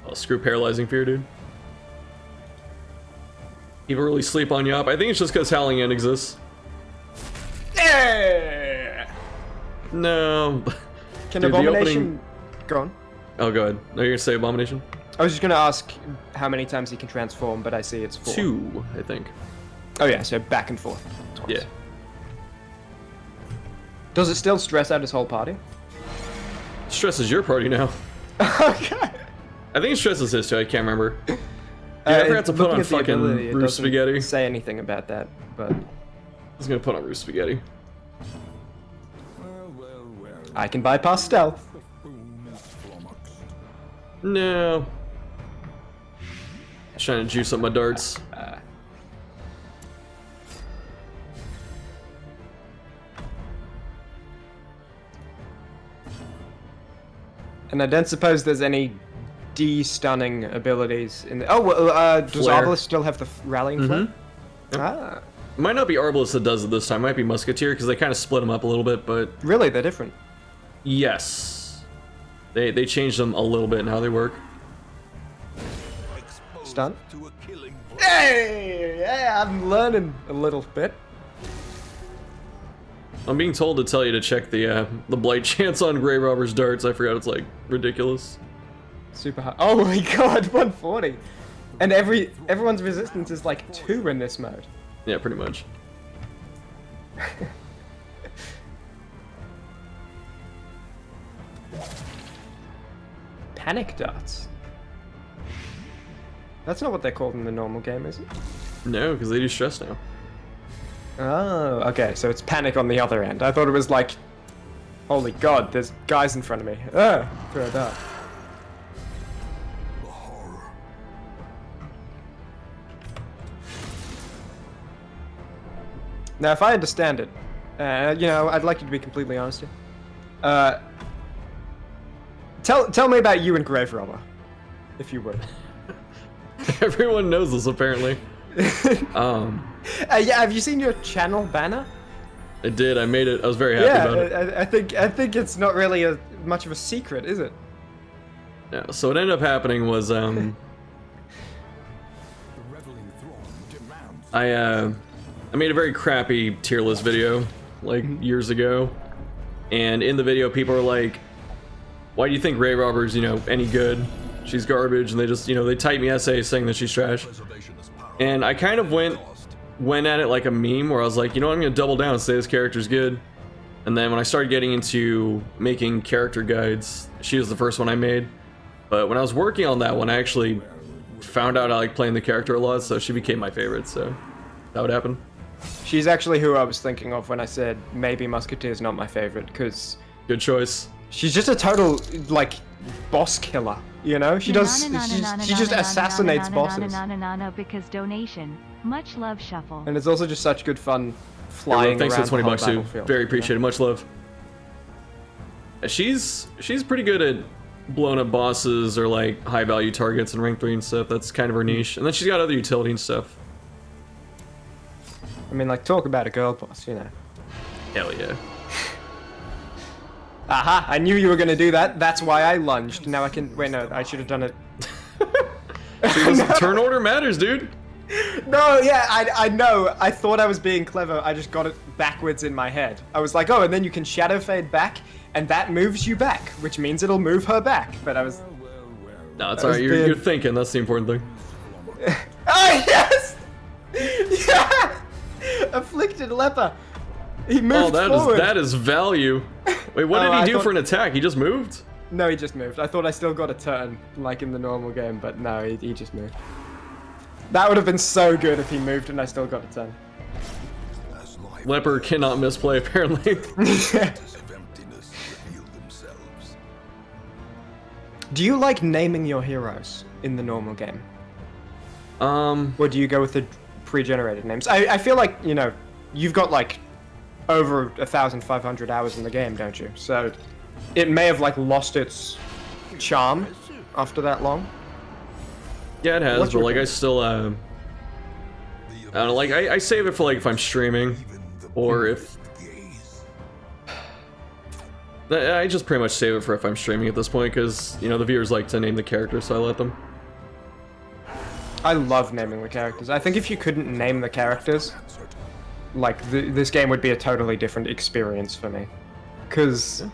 Oh, screw Paralyzing Fear, dude. People really sleep on Yop. I think it's just because Howling End exists. Yeah! No. Can dude, Abomination... Go on. Oh, go ahead. No, you're gonna say Abomination? I was just gonna ask how many times he can transform, but I see it's 4. 2, I think. Oh yeah, so back and forth. Twice. Yeah. Does it still stress out his whole party? Stresses your party now. Okay. I think it stresses his too, I can't remember. Dude, I forgot to put on fucking Roof Spaghetti. Say anything about that, but... I was gonna put on Roof Spaghetti. I can bypass stealth. No. Just trying to juice up my darts. And I don't suppose there's any de-stunning abilities in the... Oh, well, does Flare. Arbalest still have the rallying flare? Ah. It might not be Arbalest that does it this time. It might be Musketeer, because they kind of split them up a little bit, but... Really? They're different? Yes. They changed them a little bit in how they work. Stun? Hey! Yeah, I'm learning a little bit. I'm being told to tell you to check the blight chance on Grey Robber's darts. I forgot, it's like ridiculous. Super high. Oh my god, 140! And everyone's resistance is like 2 in this mode. Yeah, pretty much. Panic darts? That's not what they're called in the normal game, is it? No, because they do stress now. Oh, okay, so it's panic on the other end. I thought it was like, holy god, there's guys in front of me. Throw a dart. Now, if I understand it, you know, I'd like you to be completely honest here. Tell me about you and Grave Robber, if you would. Everyone knows this, apparently. Yeah, have you seen your channel banner? I did. I made it. I was very happy about it. I think it's not really much of a secret, is it? Yeah. So what ended up happening was I made a very crappy tier list video like years ago, and in the video people are like, why do you think Ray Roberts, any good? She's garbage, and they just, they type me essays saying that she's trash. And I kind of went at it like a meme where I was like, I'm gonna double down and say this character's good. And then when I started getting into making character guides, she was the first one I made. But when I was working on that one, I actually found out I like playing the character a lot, so she became my favorite, so that would happen. She's actually who I was thinking of when I said maybe Musketeer's not my favorite, because Good choice. she's just a total, like, boss killer, She does, she just assassinates bosses. Because donation. Much love, Shuffle. And it's also just such good fun Yeah, flying thanks for around the 20 the whole bucks too. battlefield, Very appreciated. Much love. She's pretty good at blowing up bosses or like high value targets in rank 3 and stuff. That's kind of her niche. And then she's got other utility and stuff. I mean, like, talk about a girl boss, Hell yeah. Aha, I knew you were gonna do that. That's why I lunged. Now I can, wait, no, I should have done it. Turn order matters, dude. No, yeah, I know. I thought I was being clever. I just got it backwards in my head. I was like, oh, and then you can shadow fade back, and that moves you back, which means it'll move her back. But I was... No, it's alright. You're thinking. That's the important thing. Oh, yes! Yeah! Afflicted leper. He moved forward. That is value. Wait, what did he do for an attack? He just moved? No, he just moved. I thought I still got a turn, like in the normal game, but no, he just moved. That would have been so good if he moved and I still got a turn. Leper cannot misplay, apparently. Do you like naming your heroes in the normal game? Or do you go with the pre-generated names? I feel like, you've got like over 1,500 hours in the game, don't you? So it may have like lost charm after that long. Yeah, it has, What's but your like pick? I still I don't know, like I save it for like if I'm streaming or if I just pretty much save it for if I'm streaming at this point because the viewers like to name the characters, so I let them. I love naming the characters. I think if you couldn't name the characters, like this game would be a totally different experience for me. Because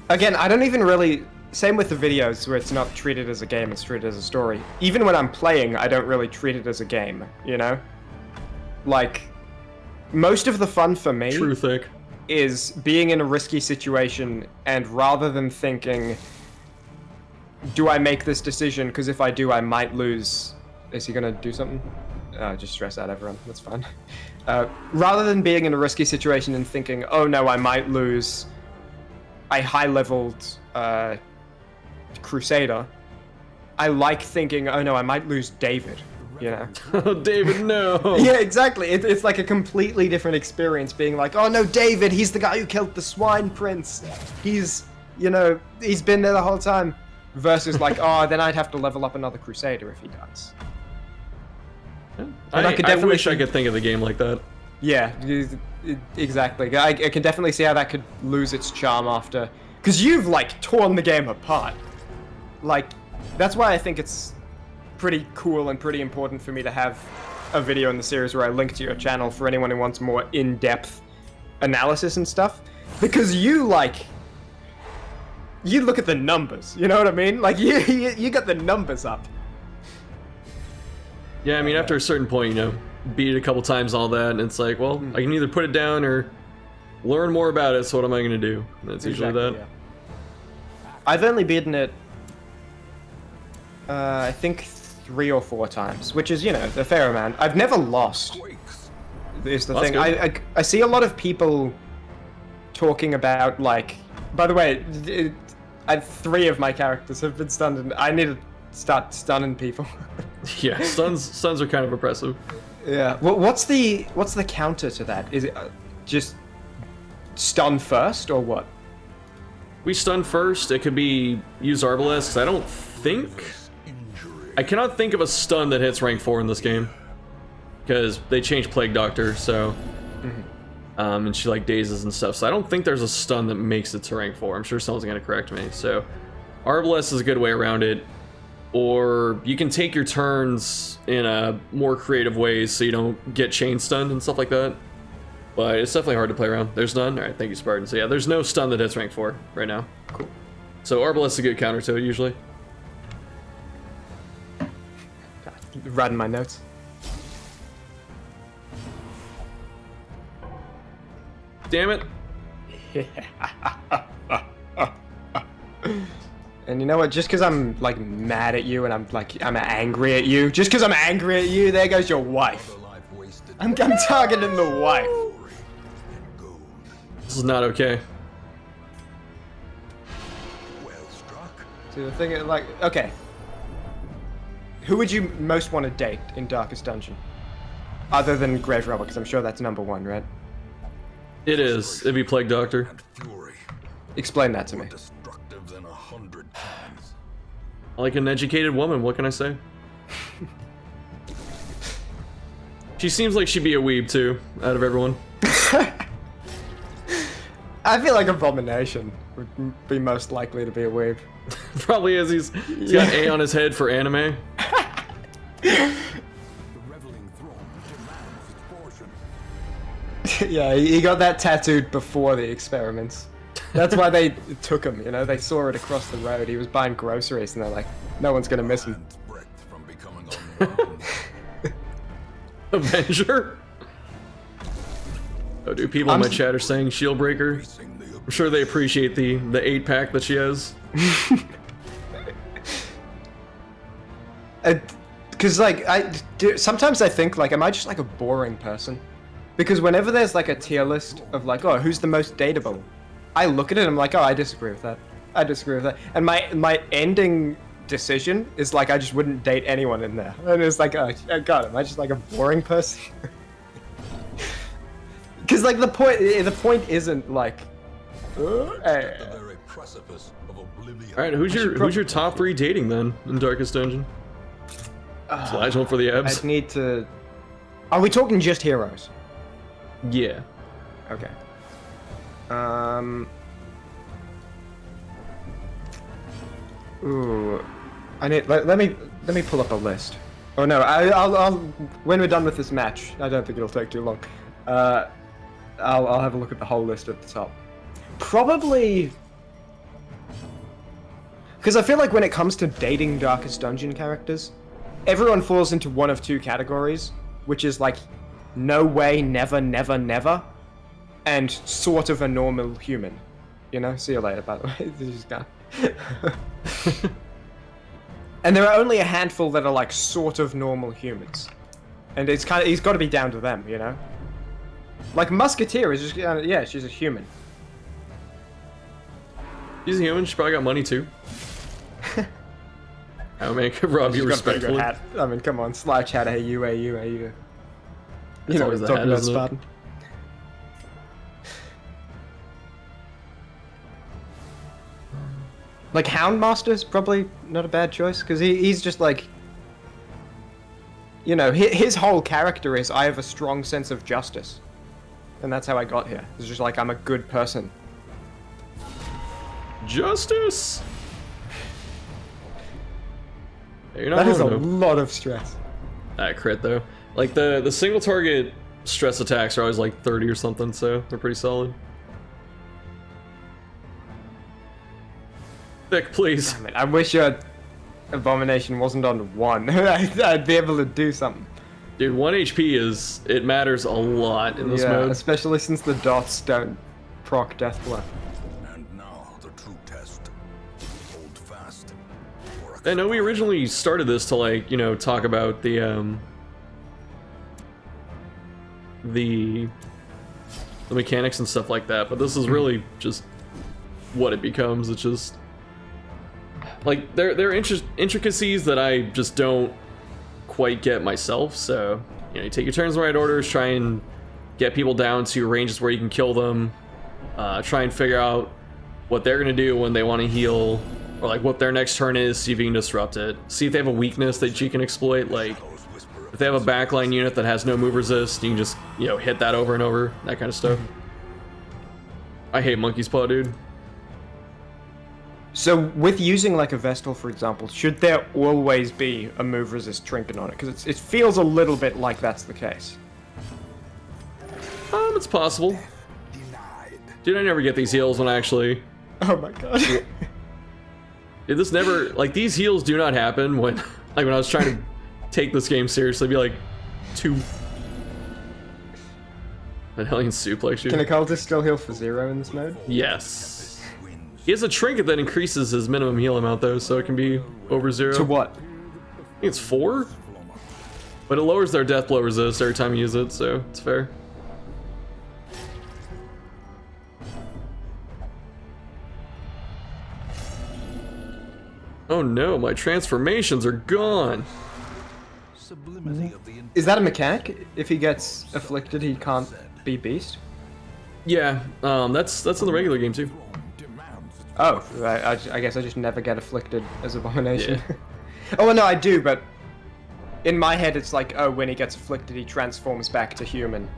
again, I don't even really, same with the videos where it's not treated as a game, it's treated as a story. Even when I'm playing, I don't really treat it as a game, Like, most of the fun for me True thick. is being in a risky situation and rather than thinking, do I make this decision? Because if I do, I might lose. Is he gonna do something? Just stress out everyone, that's fine. Rather than being in a risky situation and thinking, oh no, I might lose a high-leveled Crusader, I like thinking, oh no, I might lose David, Oh, David, no. Yeah, exactly. It's like a completely different experience being like, oh no, David, he's the guy who killed the swine prince. He's, he's been there the whole time. Versus like, oh, then I'd have to level up another Crusader if he dies. I wish I could think of the game like that. Yeah, exactly. I can definitely see how that could lose its charm after. Because you've, like, torn the game apart. Like, that's why I think it's pretty cool and pretty important for me to have a video in the series where I link to your channel for anyone who wants more in-depth analysis and stuff. Because you look at the numbers, you know what I mean? Like, you got the numbers up. Yeah, I mean, after a certain point, beat it a couple times, all that, and it's like, well, I can either put it down or learn more about it, so what am I going to do? That's usually that. Yeah. I've only beaten it, I think 3 or 4 times, which is, a fair amount. I've never lost, is the thing. I see a lot of people talking about, like, by the way, 3 of my characters have been stunned, and I need to start stunning people. Yeah, stuns are kind of oppressive. Yeah. Well, what's the counter to that? Is it just stun first, or what? We stun first. It could be use Arbalest, because I cannot think of a stun that hits rank 4 in this game. Because they changed Plague Doctor, so... and she like dazes and stuff, so I don't think there's a stun that makes it to rank 4. I'm sure someone's gonna correct me. So Arbalest is a good way around it. Or you can take your turns in a more creative ways so you don't get chain stunned and stuff like that. But it's definitely hard to play around. There's none? Alright, thank you, Spartan. So yeah, there's no stun that hits rank 4 right now. Cool. So Arbalest's a good counter to it, usually. Writing my notes. Damn it. And you know what? Just because I'm like mad at you and I'm angry at you, just because I'm angry at you, there goes your wife. I'm targeting the wife. This is not okay. Well struck. So the thing is, like, okay. Who would you most want to date in Darkest Dungeon? Other than Grave Robber, because I'm sure that's number 1, right? It is. It'd be Plague Doctor. And fury. Explain that to me. More destructive than 100 times. Like an educated woman, what can I say? She seems like she'd be a weeb too, out of everyone. I feel like Abomination would be most likely to be a weeb. Probably is. He's got A on his head for anime. The reveling throne demands its portion. Yeah, he got that tattooed before the experiments. That's why they took him, you know? They saw it across the road. He was buying groceries and they're like, no one's gonna miss him. Hand's breadth from becoming unwound. Avenger? Oh, dude, people in my chat are saying Shieldbreaker. Facing the I'm sure they appreciate the 8-pack that she has. Because, like, sometimes I think, like, am I just, like, a boring person? Because whenever there's, like, a tier list of, like, oh, who's the most dateable? I look at it and I'm like, oh, I disagree with that. I disagree with that. And my ending decision is, like, I just wouldn't date anyone in there. And it's like, oh, God, am I just, like, a boring person? Because, like, the point isn't, like... the very precipice of oblivion. Alright, who's your top 3 dating then in Darkest Dungeon? Flash one for the abs. I'd need to... Are we talking just heroes? Yeah. Okay. Ooh. I need... Let me pull up a list. Oh no, I'll when we're done with this match, I don't think it'll take too long. I'll have a look at the whole list at the top. Probably... Because I feel like when it comes to dating Darkest Dungeon characters, everyone falls into one of 2 categories, which is like, no way, never, never, never, and sort of a normal human. You know? See you later, by the way. This is gone. And there are only a handful that are like sort of normal humans. And it's kind of, he's got to be down to them, you know? Like Musketeer is just, yeah, she's a human. She's a human, she probably got money too. Oh man, could rob you She's got a pretty good respectfully. hat. I mean, come on, Slouch hat, hey you. You It's know always what the I'm talking hat, about, isn't it? Spartan. Like Houndmaster's probably not a bad choice, because he's just like... You know, his whole character is, I have a strong sense of justice. And that's how I got here. It's just like, I'm a good person. Justice! You're not That is a wrong, though. lot of stress. That crit though. Like the single target stress attacks are always like 30 or something, so they're pretty solid. Thick, please. Damn it, I wish your Abomination wasn't on 1. I'd be able to do something. Dude, 1 HP it matters a lot in this Yeah, mode. especially since the dots don't proc death blow. And now the true test. Hold fast. I know we originally started this to like, you know, talk about the mechanics and stuff like that, but this is really just what it becomes. It's just like there are intricacies that I just don't quite get myself. So, you know, you take your turns in the right orders, try and get people down to ranges where you can kill them, try and figure out what they're gonna do when they want to heal, or like what their next turn is, see if you can disrupt it. See if they have a weakness that you can exploit, like if they have a backline unit that has no move resist, you can just, you know, hit that over and over, that kind of stuff. I hate Monkey's Paw, dude. So, with using like a Vestal, for example, should there always be a move resist trinket on it? Because it feels a little bit like that's the case. it's possible. Dude, I never get these heals when I actually... Oh my god. Dude, this never... Like, these heals do not happen when... Like, when I was trying to take this game seriously, it'd be like... 2... An alien suplex you. Can a cultist still heal for 0 in this mode? Yes. He has a trinket that increases his minimum heal amount, though, so it can be over 0. To what? I think it's 4? But it lowers their death blow resist every time you use it, so it's fair. Oh no, my transformations are gone. Is that a mechanic? If he gets afflicted, he can't be beast? Yeah, that's in the regular game too. Oh, I guess I just never get afflicted as Abomination. Yeah. Oh, well, no, I do, but in my head it's like, oh, when he gets afflicted, he transforms back to human,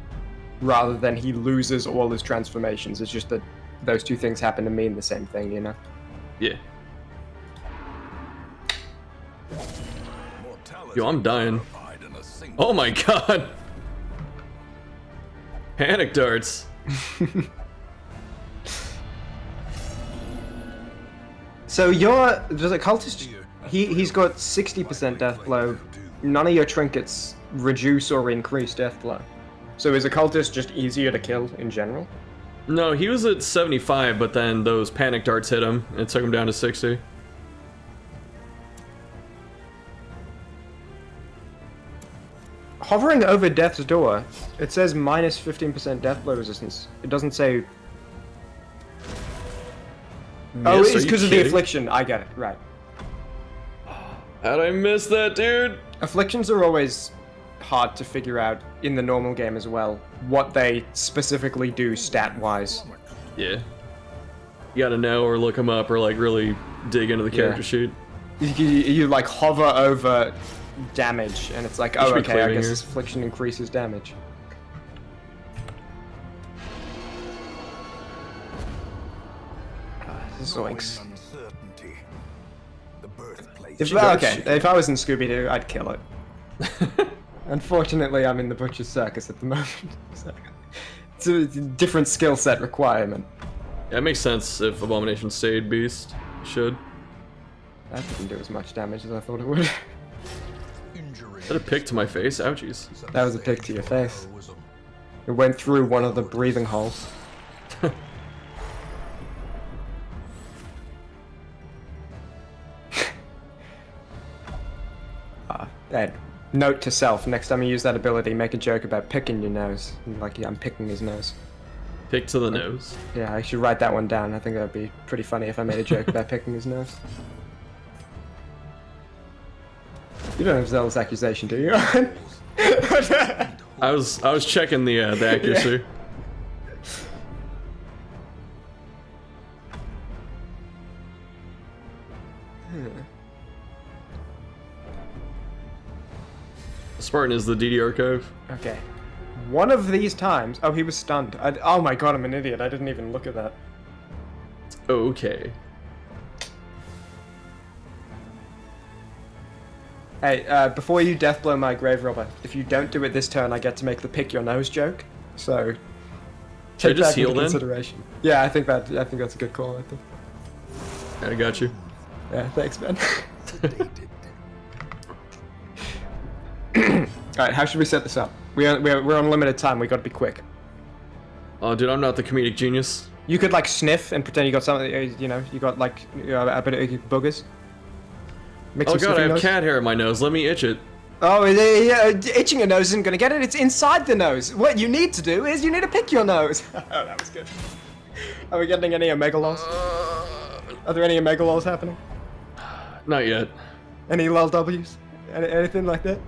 rather than he loses all his transformations. It's just that those two things happen to mean the same thing, you know? Yeah. Yo, I'm dying. Oh my god! Panic darts. So does a cultist, he's got 60% death blow. None of your trinkets reduce or increase death blow. So is a cultist just easier to kill in general? No, he was at 75, but then those panic darts hit him and took him down to 60. Hovering over death's door, it says minus 15% death blow resistance. It doesn't say... Oh, Miss, it's because of the kidding? affliction. I get it, right. How'd I miss that, dude? Afflictions are always hard to figure out in the normal game as well, what they specifically do stat-wise. Yeah. You gotta know or look them up or like really dig into the character sheet. You like hover over damage and it's like, oh, okay, I guess here. this affliction increases damage. Zoinks. If I was in Scooby-Doo, I'd kill it. Unfortunately, I'm in the Butcher's Circus at the moment. So it's a different skill set requirement. Yeah, it makes sense if Abomination stayed Beast. Should. That didn't do as much damage as I thought it would. Is that a pick to my face? Ouchies. That was a pick to your face. It went through one of the breathing holes. Ed, note to self, next time you use that ability, make a joke about picking your nose. Like, yeah, I'm picking his nose. Pick to the nose. Yeah, I should write that one down. I think that would be pretty funny if I made a joke about picking his nose. You don't have zealous accusation, do you? I was checking the accuracy. Yeah. Spartan is the DD archive. Okay. One of these times... Oh, he was stunned. Oh my god, I'm an idiot. I didn't even look at that. Okay. Hey, before you deathblow my grave robber, if you don't do it this turn, I get to make the pick your nose joke. So... Should I take just that heal into then? consideration. Yeah, I think that's a good call, I think. I got you. Yeah, thanks, man. Alright, how should we set this up? We're on limited time, we gotta be quick. Oh, dude, I'm not the comedic genius. You could, like, sniff and pretend you got something, you know, you got, like, a bit of boogers. Make Oh some god, I have nose. cat hair in my nose. Let me itch it. Oh, yeah, itching your nose isn't gonna get it, it's inside the nose. What you need to do is you need to pick your nose. Oh, that was good. Are we getting any Omegalols? Are there any Omegalols happening? Not yet. Any LLWs? Anything like that?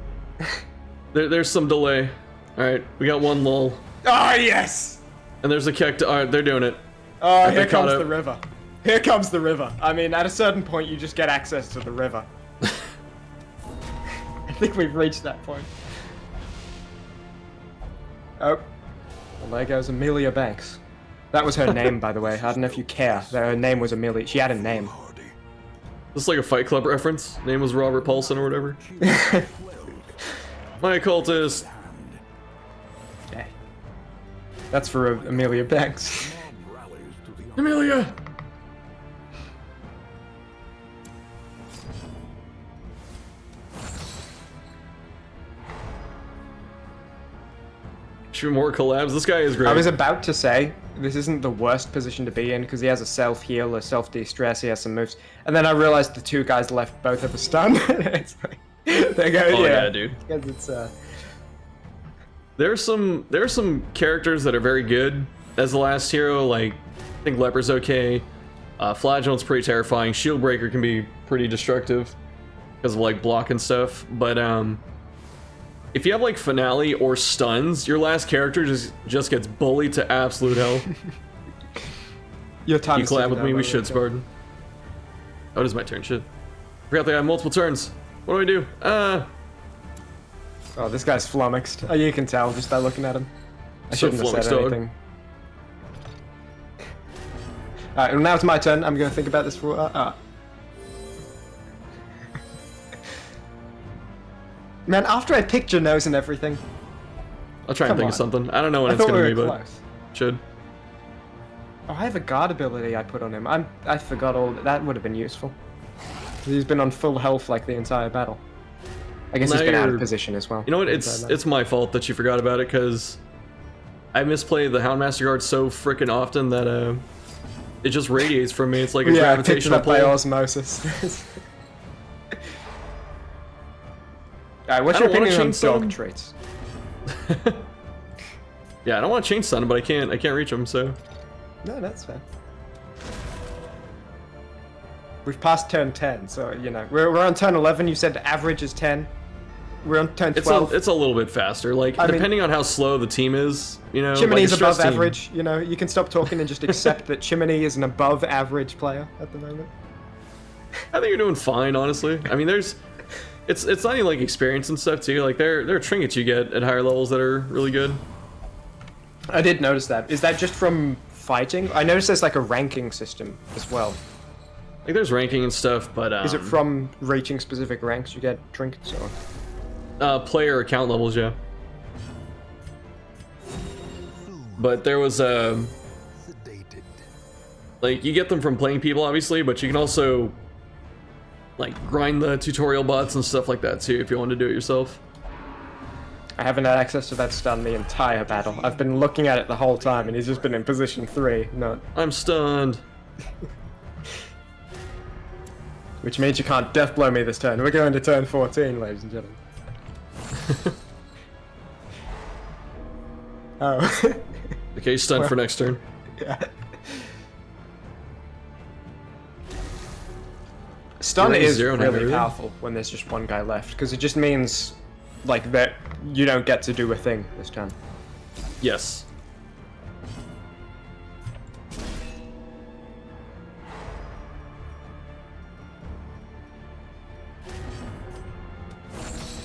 There's some delay. Alright, we got one lull. Oh, yes! And there's a kek. Alright, they're doing it. Oh, here they caught comes it. the river. Here comes the river. I mean, at a certain point, you just get access to the river. I think we've reached that point. Oh. Well, there goes Amelia Banks. That was her name, by the way. I don't know if you care. Her name was Amelia. She had a name. This is like a Fight Club reference. Name was Robert Paulson or whatever. My occultist. Okay. That's for Amelia Banks. Amelia! Shoot more collabs. This guy is great. I was about to say, this isn't the worst position to be in, because he has a self-heal, a self-de-stress, he has some moves. And then I realized the two guys left both have a stun. It's like, they go, Oh yeah, dude. Because it's, There's some characters that are very good as the last hero, like, I think Leper's okay. Flagellant's pretty terrifying. Shieldbreaker can be pretty destructive because of, like, block and stuff. But, if you have, like, Finale or Stuns, your last character just gets bullied to absolute hell. Your time You collab with me, we should, Spartan. Oh, it is my turn, shit. Forgot they have multiple turns. What do I do? Oh, this guy's flummoxed. Oh, you can tell just by looking at him. I So shouldn't have flummoxed, said dog. anything. Alright, well, now it's my turn. I'm going to think about this for... Man, after I picked your nose and everything... I'll try and Come think on. of something. I don't know when I it's thought gonna we be, were but close. should. Oh, I have a guard ability I put on him. I forgot all... That would have been useful. He's been on full health like the entire battle. I guess Now he's been out of you're- position as well. You know what? It's my fault that you forgot about it, because I misplay the Houndmaster Guard so freaking often that it just radiates from me. It's like a Yeah, I picked it gravitational up by pull. osmosis. Alright, what's I your don't wanna opinion on change some. dog traits? Yeah, I don't want to change Sun, but I can't reach him, so No, that's fair. We've passed turn 10, so, you know. We're on turn 11, you said average is 10. We're on turn 12. it's a little bit faster. Like, I mean- depending on how slow the team is, you know. Chimmaney's like a stress above team. average, you know. You can stop talking and just accept that Chimmaney is an above average player at the moment. I think you're doing fine, honestly. I mean, it's not even like experience and stuff too. Like there are trinkets you get at higher levels that are really good. I did notice that. Is that just from fighting? I noticed there's like a ranking system as well. Like there's ranking and stuff, but Is it from reaching specific ranks you get trinkets or? player account levels, yeah. But there was Sedated. like you get them from playing people, obviously, but you can also like grind the tutorial bots and stuff like that too if you want to do it yourself. I haven't had access to that stun the entire battle. I've been looking at it the whole time and he's just been in position 3, not... I'm stunned. Which means you can't death blow me this turn. We're going to turn 14, ladies and gentlemen. Oh. Okay, stunned for next turn. Yeah. Stun You're at is 0 now, really really? powerful when there's just one guy left, because it just means, like, that you don't get to do a thing this turn. Yes.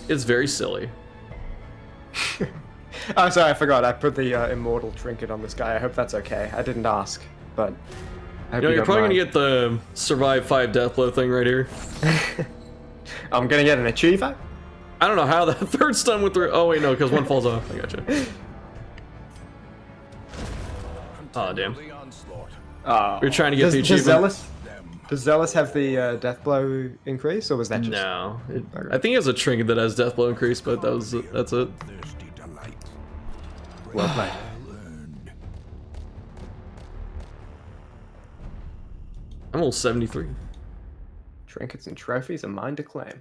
It's very silly. Oh, sorry, I forgot. I put the immortal trinket on this guy. I hope that's okay. I didn't ask, but... I hope You know, you're don't probably mind. gonna get the survive 5 death blow thing right here. I'm gonna get an achiever? I don't know how that third stun went through. Oh wait, no, because one falls off. I gotcha. Oh damn. The onslaught. Oh. We're trying to get the Does achievement. Zealous have the death blow increase, or was that just... No, I think it has a trinket that has death blow increase, but that's it. Thirsty delight. Well played. Learned. I'm almost 73. Trinkets and trophies are mine to claim.